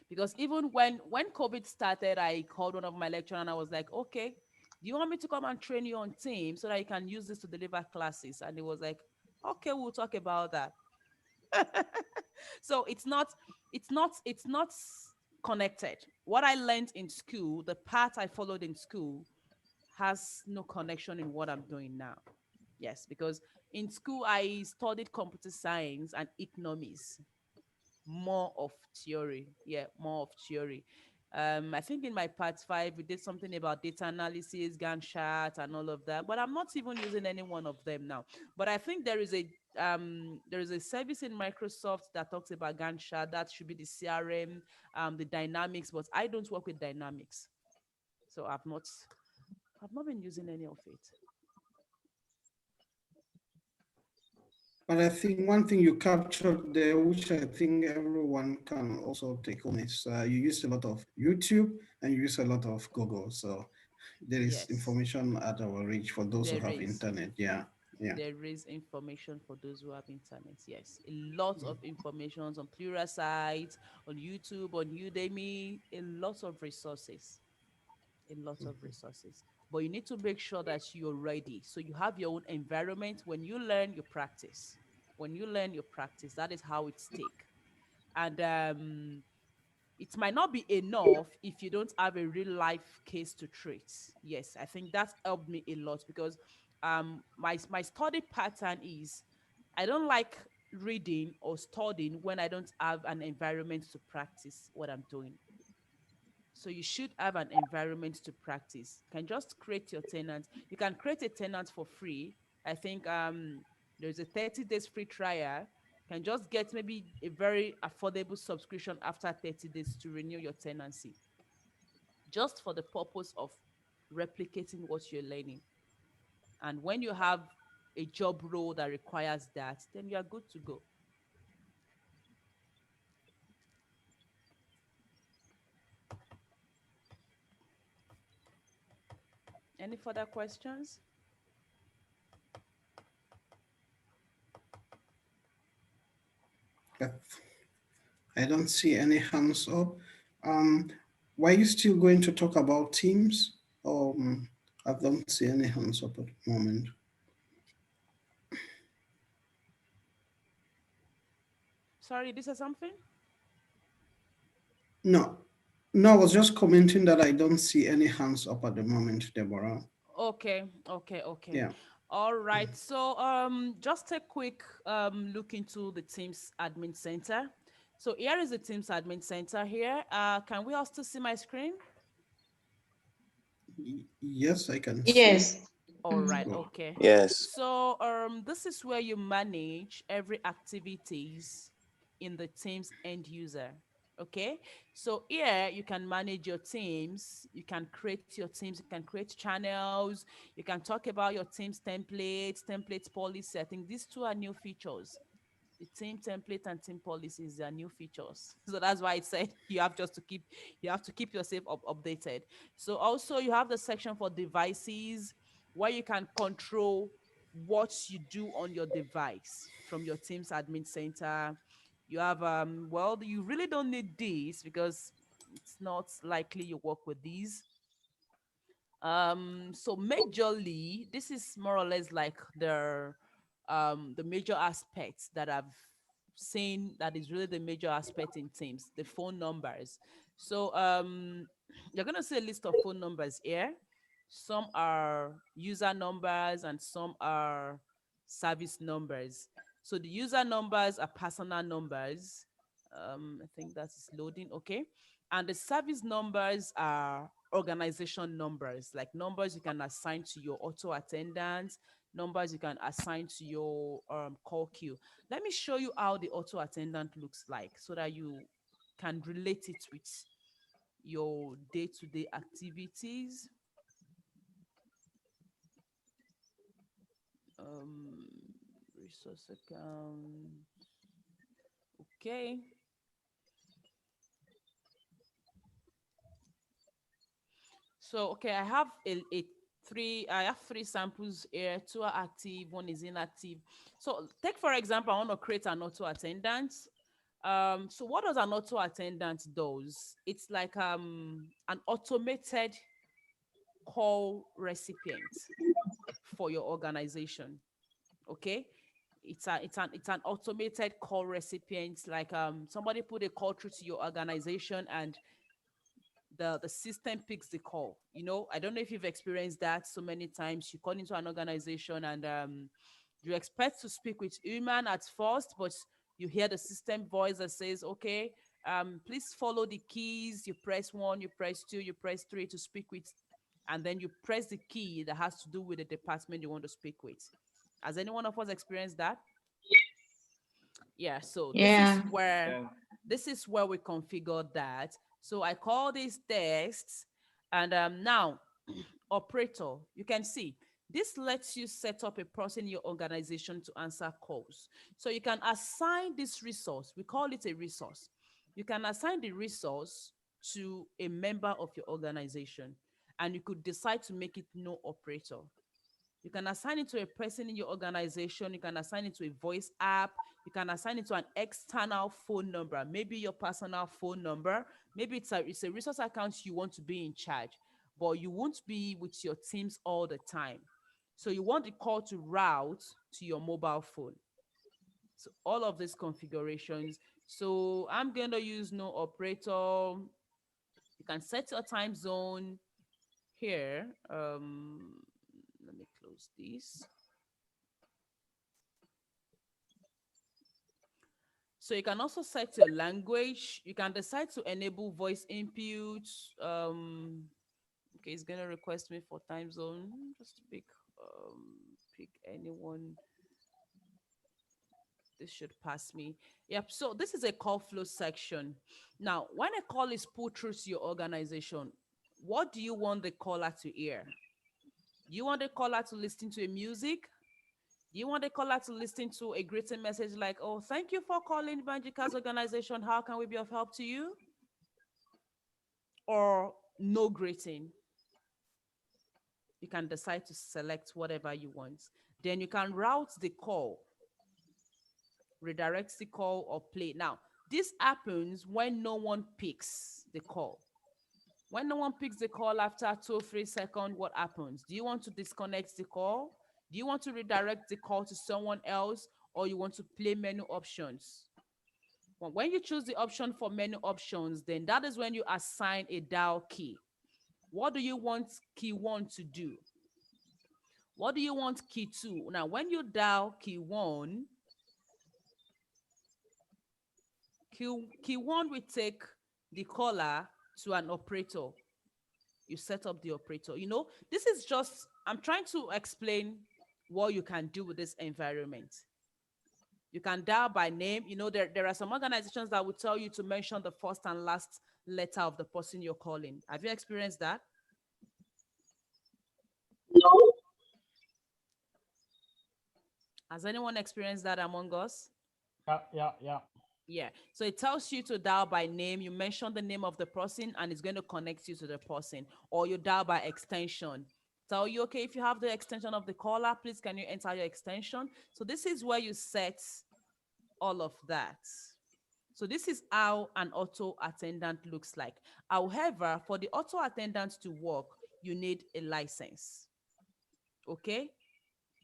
Because even when COVID started, I called one of my lecturers and I was like, okay, do you want me to come and train you on Teams so that you can use this to deliver classes? And he was like, okay, we'll talk about that. So it's not connected. What I learned in school, the path I followed in school, has no connection in what I'm doing now. Yes, because in school I studied computer science and economics, more of theory. Yeah, more of theory. I think in my part five, we did something about data analysis, Gantt chart, and all of that. But I'm not even using any one of them now. But I think there is a service in Microsoft that talks about Gantt chart. That should be the CRM, the dynamics. But I don't work with dynamics, so I've not been using any of it. But I think one thing you captured there, which I think everyone can also take home, is you use a lot of YouTube and you use a lot of Google. So there is Yes, information at our reach for those who there have is. internet. Yeah, yeah. There is information for those who have internet. Yes, a lot of information on Pluralsight, on YouTube, on Udemy, a lot of resources, a lot of resources. But you need to make sure that you're ready. So you have your own environment. When you learn, you practice. When you learn, you practice. That is how it's take. And it might not be enough if you don't have a real life case to treat. Yes, I think that's helped me a lot, because my study pattern is, I don't like reading or studying when I don't have an environment to practice what I'm doing. So you should have an environment to practice. You can just create your tenant. You can create a tenant for free. I think there's a 30 days free trial. You can just get maybe a very affordable subscription after 30 days to renew your tenancy, just for the purpose of replicating what you're learning. And when you have a job role that requires that, then you are good to go. Any further questions? I don't see any hands up. Um, were you still going to talk about Teams? I don't see any hands up at the moment. Sorry, this is something? No, no, I was just commenting that I don't see any hands up at the moment, Deborah. Okay, okay, okay. Yeah. All right. So just a quick look into the Teams admin center. So here is the Teams admin center here. Can we also see my screen? Yes, I can see. Yes. All Mhm. right, Cool. okay. Yes. So this is where you manage every activities in the Teams end user. Okay, so here you can manage your teams, you can create your teams, you can create channels, you can talk about your team's templates policy. I think these two are new features. The team template and team policies are new features. So that's why it said you have to keep yourself updated. So also you have the section for devices where you can control what you do on your device from your team's admin center. You have well, you really don't need this because it's not likely you work with these. So majorly, this is more or less like the major aspects that I've seen that is really the major aspect in Teams, the phone numbers. So you're gonna see a list of phone numbers here. Some are user numbers and some are service numbers. So the user numbers are personal numbers. I think that is loading. Okay. And the service numbers are organization numbers, like numbers you can assign to your auto attendants, numbers you can assign to your call queue. Let me show you how the auto attendant looks like so that you can relate it with your day-to-day activities. Um, resource account. Okay. So, okay, I have three samples here. Two are active, one is inactive. So take, for example, I want to create an auto attendant. So what does an auto attendant does? It's like an automated call recipient for your organization. Okay. It's an automated call recipient, like somebody put a call through to your organization and the system picks the call. I don't know if you've experienced that so many times. You call into an organization and you expect to speak with human at first, but you hear the system voice that says, okay, please follow the keys. You press 1, you press 2, you press 3 to speak with, and then you press the key that has to do with the department you want to speak with. Has any one of us experienced that? Yeah, so this is Yeah. where Yeah. this is where we configured that. So I call these tests, and now operator, you can see this lets you set up a person in your organization to answer calls. So you can assign this resource. We call it a resource. You can assign the resource to a member of your organization, and you could decide to make it no operator. You can assign it to a person in your organization. You can assign it to a voice app. You can assign it to an external phone number, maybe your personal phone number. Maybe it's a resource account you want to be in charge, but you won't be with your teams all the time. So you want the call to route to your mobile phone. So all of these configurations. So I'm going to use no operator. You can set your time zone here. Let me close this. So you can also set your language. You can decide to enable voice input. Okay, it's gonna request me for time zone. Just pick anyone. This should pass me. Yep. So this is a call flow section. Now, when a call is put through to your organization, what do you want the caller to hear? Do you want the caller to listen to a music? Do you want the caller to listen to a greeting message like, oh, thank you for calling Banjika's organization. How can we be of help to you? Or no greeting? You can decide to select whatever you want. Then you can route the call, redirect the call, or play. Now, This happens when no one picks the call. When no one picks the call after 2 or 3 seconds, what happens? Do you want to disconnect the call? Do you want to redirect the call to someone else, or you want to play menu options? Well, when you choose the option for menu options, then that is when you assign a dial key. What do you want key 1 to do? What do you want key 2? Now, when you dial key 1, key 1 will take the caller to an operator. You set up the operator. You know, this is just, I'm trying to explain what you can do with this environment. You can dial by name. You know, there are some organizations that will tell you to mention the first and last letter of the person you're calling. Have you experienced that? No. Has anyone experienced that among us? Yeah. Yeah. So it tells you to dial by name. You mention the name of the person and it's going to connect you to the person. Or you dial by extension. Tell you, okay, if you have the extension of the caller, please can you enter your extension? So this is where you set all of that. So this is how an auto attendant looks like. However, for the auto attendant to work, you need a license. Okay?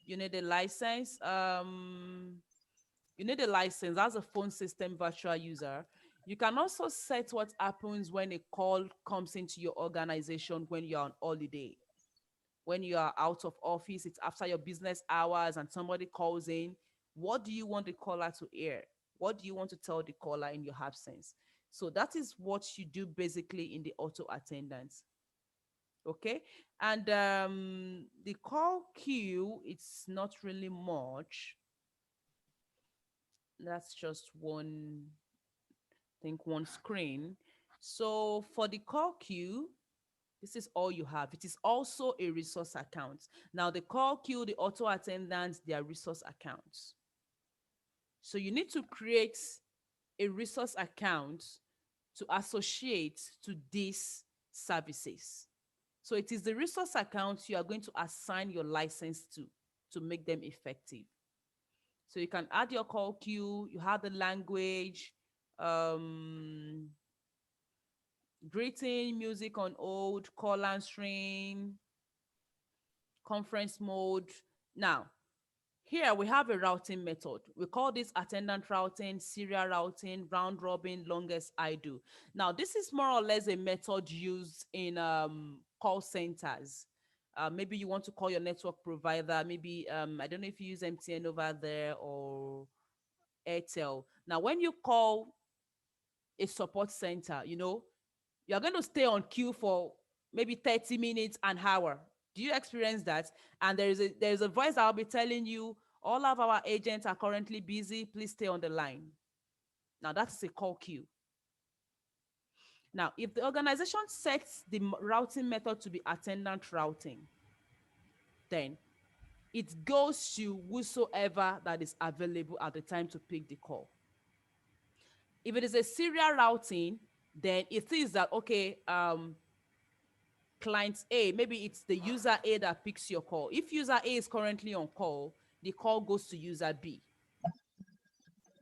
You need a license. You need a license as a phone system virtual user. You can also set what happens when a call comes into your organization when you're on holiday. When you are out of office, it's after your business hours and somebody calls in. What do you want the caller to hear? What do you want to tell the caller in your absence? So that is what you do basically in the auto attendance. Okay. And the call queue, it's not really much. That's just one, I think one screen. So for the call queue, this is all you have. It is also a resource account. Now the call queue, the auto attendants, they are resource accounts. So you need to create a resource account to associate to these services. So it is the resource account you are going to assign your license to make them effective. So you can add your call queue, you have the language, um, greeting, music on hold, call answering, conference mode. Now, here we have a routing method. We call this attendant routing, serial routing, round robin, longest I do. Now, this is more or less a method used in call centers. Maybe you want to call your network provider. Maybe, I don't know if you use MTN over there or Airtel. Now, when you call a support center, you know, you're going to stay on queue for maybe 30 minutes, an hour. Do you experience that? And there's a voice that will be telling you, all of our agents are currently busy. Please stay on the line. Now, that's a call queue. Now, if the organization sets the routing method to be attendant routing, then it goes to whosoever that is available at the time to pick the call. If it is a serial routing, then it is that, okay, client A, maybe it's the user A that picks your call. If user A is currently on call, the call goes to user B,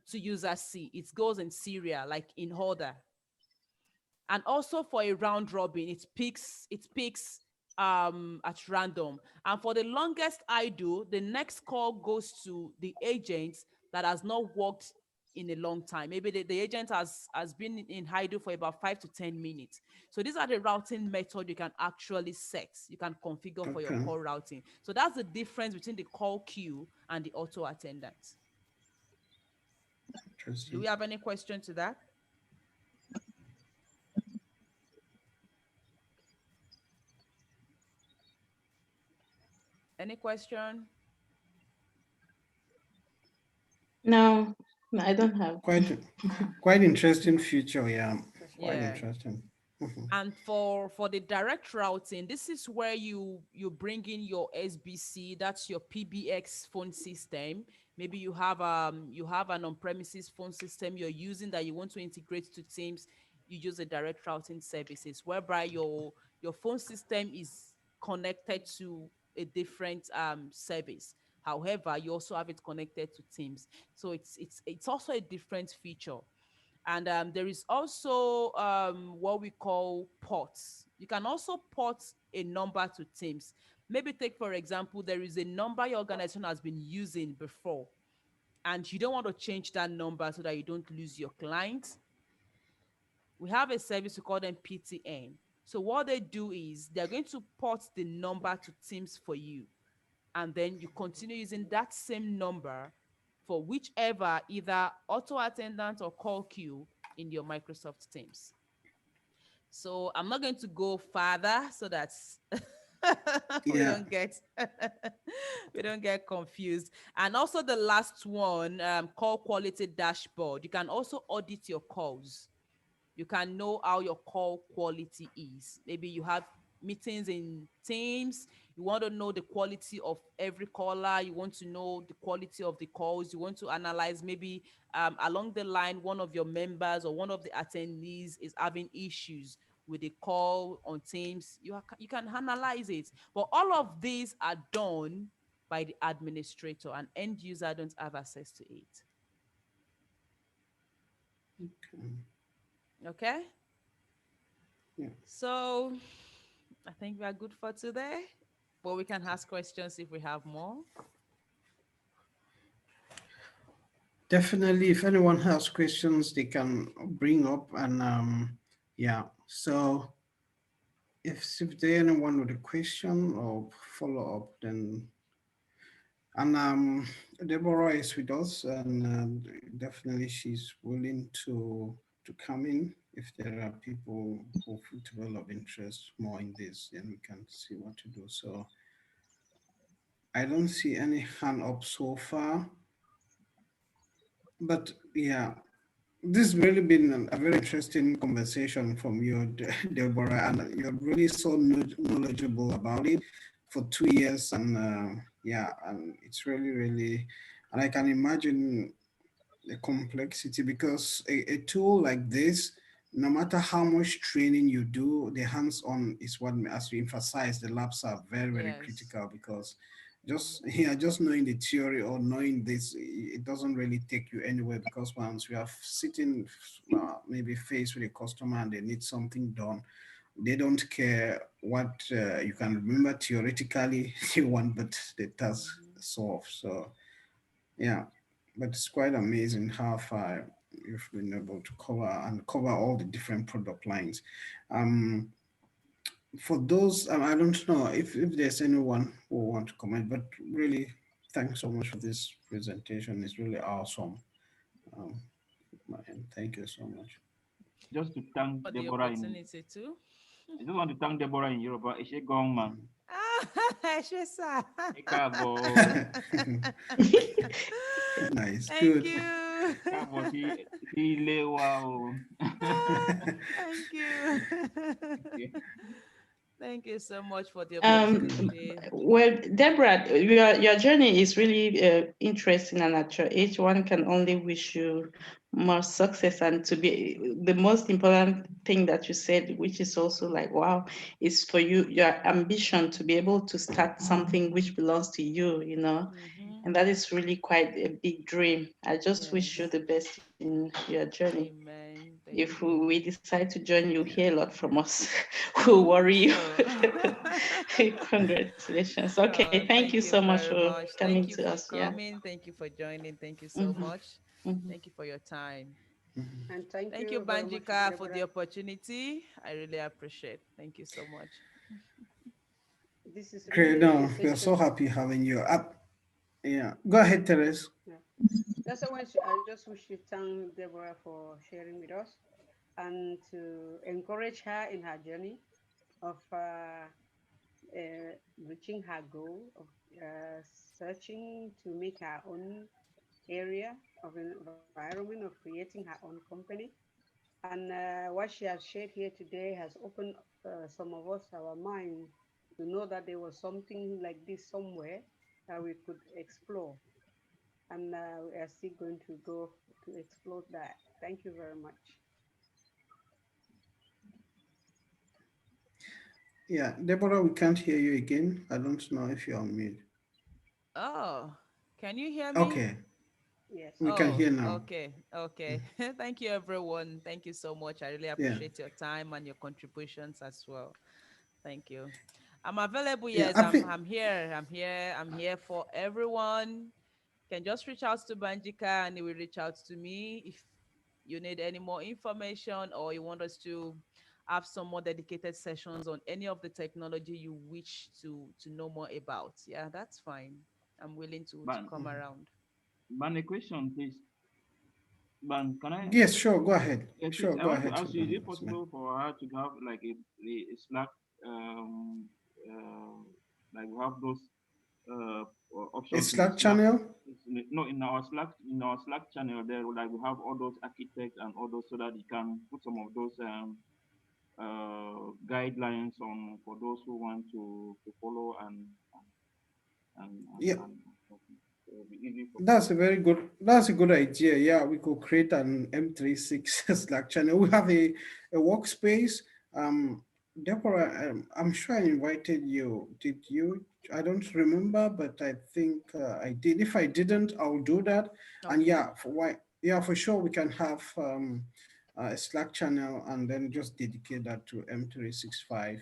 to user C. It goes in serial, like in order. And also for a round robin, it picks at random. And for the longest I do, the next call goes to the agent that has not worked in a long time. Maybe the agent has been in idle for about 5 to 10 minutes. So these are the routing method you can actually set. You can configure for your Okay. call routing. So that's the difference between the call queue and the auto attendant. Do we Interesting. have any question to that? Any question? No, no, I don't have. Quite interesting feature. Yeah, quite Yeah. interesting. Mhm. And for the direct routing, this is where you bring in your SBC, that's your PBX phone system. Maybe you have an on-premises phone system you're using that you want to integrate to Teams. You use a direct routing services whereby your phone system is connected to a different service. However, you also have it connected to Teams. So it's also a different feature. And there is also what we call ports. You can also port a number to Teams. Maybe take, for example, there is a number your organization has been using before, and you don't want to change that number so that you don't lose your clients. We have a service, we call them PTN. So what they do is they're going to port the number to Teams for you, and then you continue using that same number for whichever either auto attendant or call queue in your Microsoft Teams. So I'm not going to go further so that we Yeah. don't get we don't get confused. And also the last one, call quality dashboard. You can also audit your calls. You can know how your call quality is. Maybe you have meetings in Teams. You want to know the quality of every caller. You want to know the quality of the calls. You want to analyze maybe along the line, one of your members or one of the attendees is having issues with a call on Teams. You can analyze it. But all of these are done by the administrator, and end user don't have access to it. Okay? Yeah. So I think we are good for today, but we can ask questions if we have more. Definitely, if anyone has questions, they can bring up. And yeah, so if there anyone with a question or follow up, then and Deborah is with us, and definitely she's willing to come in. If there are people who develop interest more in this, then we can see what to do. So I don't see any hand up so far, but yeah, this has really been a very interesting conversation from you, Deborah, and you're really so knowledgeable about it for 2 years, and yeah, and it's really, really, and I can imagine the complexity because a tool like this, no matter how much training you do, the hands-on is what, as we emphasize, the labs are very, very Yes. critical because just knowing the theory or knowing this, it doesn't really take you anywhere because once you are sitting maybe faced with a customer and they need something done, they don't care what you can remember theoretically, they want but the task Mhm. solved. So yeah, but it's quite amazing how far you've been able to cover all the different product lines. Um, for those, I don't know if there's anyone who want to comment, but really, thanks so much for this presentation. It's really awesome. Um, and thank you so much. Just to Thank you thank for the Deborah in, opportunity too. I just want to thank Deborah in Yoruba. Ishe gong man. Ah, yes, sir. Ekabo. Nice, Thank good. you. Ekabo si ile wa o. Thank you. Okay. Thank you so much for the Good. opportunity. Well, Deborah, your journey is really interesting, and at your age, one can only wish you more success. And to be the most important thing that you said, which is also like wow, is for you your ambition to be able to start something which belongs to you, you know, Mm-hmm. and that is really quite a big dream. I just wish you Yes. the best in your journey. Amen. Thank If we you. decide to join, you Yeah. hear a lot from us. We'll worry you. Sure. Congratulations. Okay, Oh, thank you thank you so much very for much. coming Thank you to for us. Yeah. coming. Thank you for joining. Thank you so Mhm, much. mhm. Thank you for your time. Mhm. And thank Thank you, you very much, Banjika, for the Deborah. opportunity. I really appreciate. Thank you so much. This is Great. really a No, we are so session. happy having you up. Yeah. Go ahead, Teres. Yeah. I just wish to thank Deborah for sharing with us and to encourage her in her journey of reaching her goal of searching to make her own area of an environment of creating her own company. And what she has shared here today has opened some of us our mind to know that there was something like this somewhere that we could explore. And we are still going to go to explore that. Thank you very much. Yeah, Deborah, we can't hear you again. I don't know if you're on mute. Oh, can you hear me? Okay. Yes. We can Oh, hear now. okay, okay. Thank you, everyone. Thank you so much. I really Yeah. appreciate your time and your contributions as well. Thank you. I'm available. Yeah. Yes, I think, I'm here. I'm here for everyone. Can just reach out to Banjika and he will reach out to me if you need any more information or you want us to have some more dedicated sessions on any of the technology you wish to know more about. Yeah, that's fine. I'm willing to Ban, come around. ban a question, please. Ban, can I? yes, sure. Go ahead. Yes, please. Sure. I Go want to ahead, ask you: is it Suleiman. possible for her to have like a Slack, um, uh, like we have those A options in the Slack Slack? channel? No, in our Slack channel there, like we have all those architects and all those, so that you can put some of those guidelines on for those who want to follow Yeah. and it will be easy for That's people. a very good. That's a good idea. Yeah, we could create an M36 Slack channel. We have a workspace. Um, Deborah, I'm sure I invited you. Did you? I don't remember, but I think I did. If I didn't, I'll do that. And Okay. yeah, for why? Yeah, for sure, we can have a Slack channel and then just dedicate that to M365.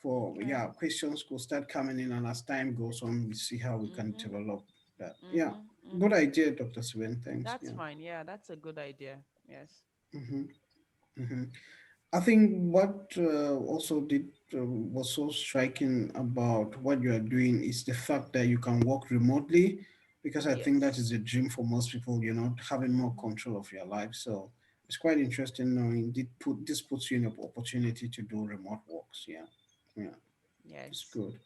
For Okay. yeah, questions could start coming in, and as time goes on, we see how we can Mm-hmm. develop that. Yeah, Mm-hmm. good Mm-hmm. idea, Dr. Swen. Thanks. That's Yeah. fine. Yeah, that's a good idea. Yes. hmm hmm I think what also did was so striking about what you are doing is the fact that you can work remotely, because I think that is Yes. a dream for most people. Having more Mm-hmm. control of your life. So it's quite interesting knowing this puts you in an opportunity to do remote works. Yeah, yeah, it's Yes. good.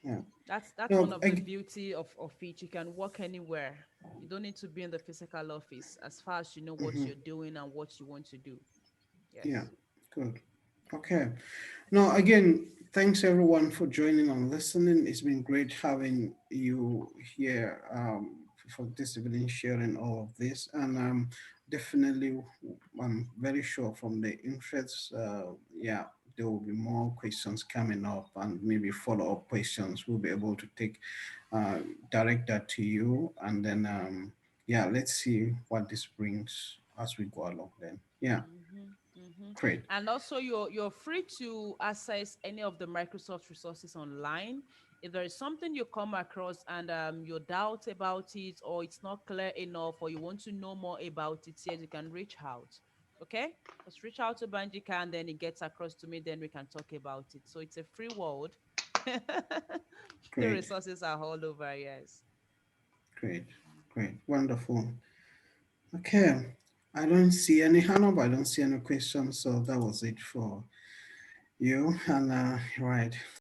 Yeah. That's one No, of the beauty of it. You can work anywhere. You don't need to be in the physical office as far as you know what mhm, you're doing and what you want to do. yeah, Yes. good. Okay. No, again, thanks everyone for joining and listening. It's been great having you here for this evening, sharing all of this. And definitely, I'm very sure from the interest, yeah, there will be more questions coming up and maybe follow up questions. We'll be able to uh, direct that to you. And then, yeah, let's see what this brings as we go along then. Yeah, great. And also, you're free to access any of the Microsoft resources online. If there is something you come across and you doubt about it, or it's not clear enough, or you want to know more about it, yes, you can reach out. Okay, just reach out to Banjika, and then it gets across to me. Then we can talk about it. So it's a free world. The Great. resources are all over. Yes. Great, great, wonderful. Okay, I don't see any hand up. I don't see any questions. So that was it for you. And right,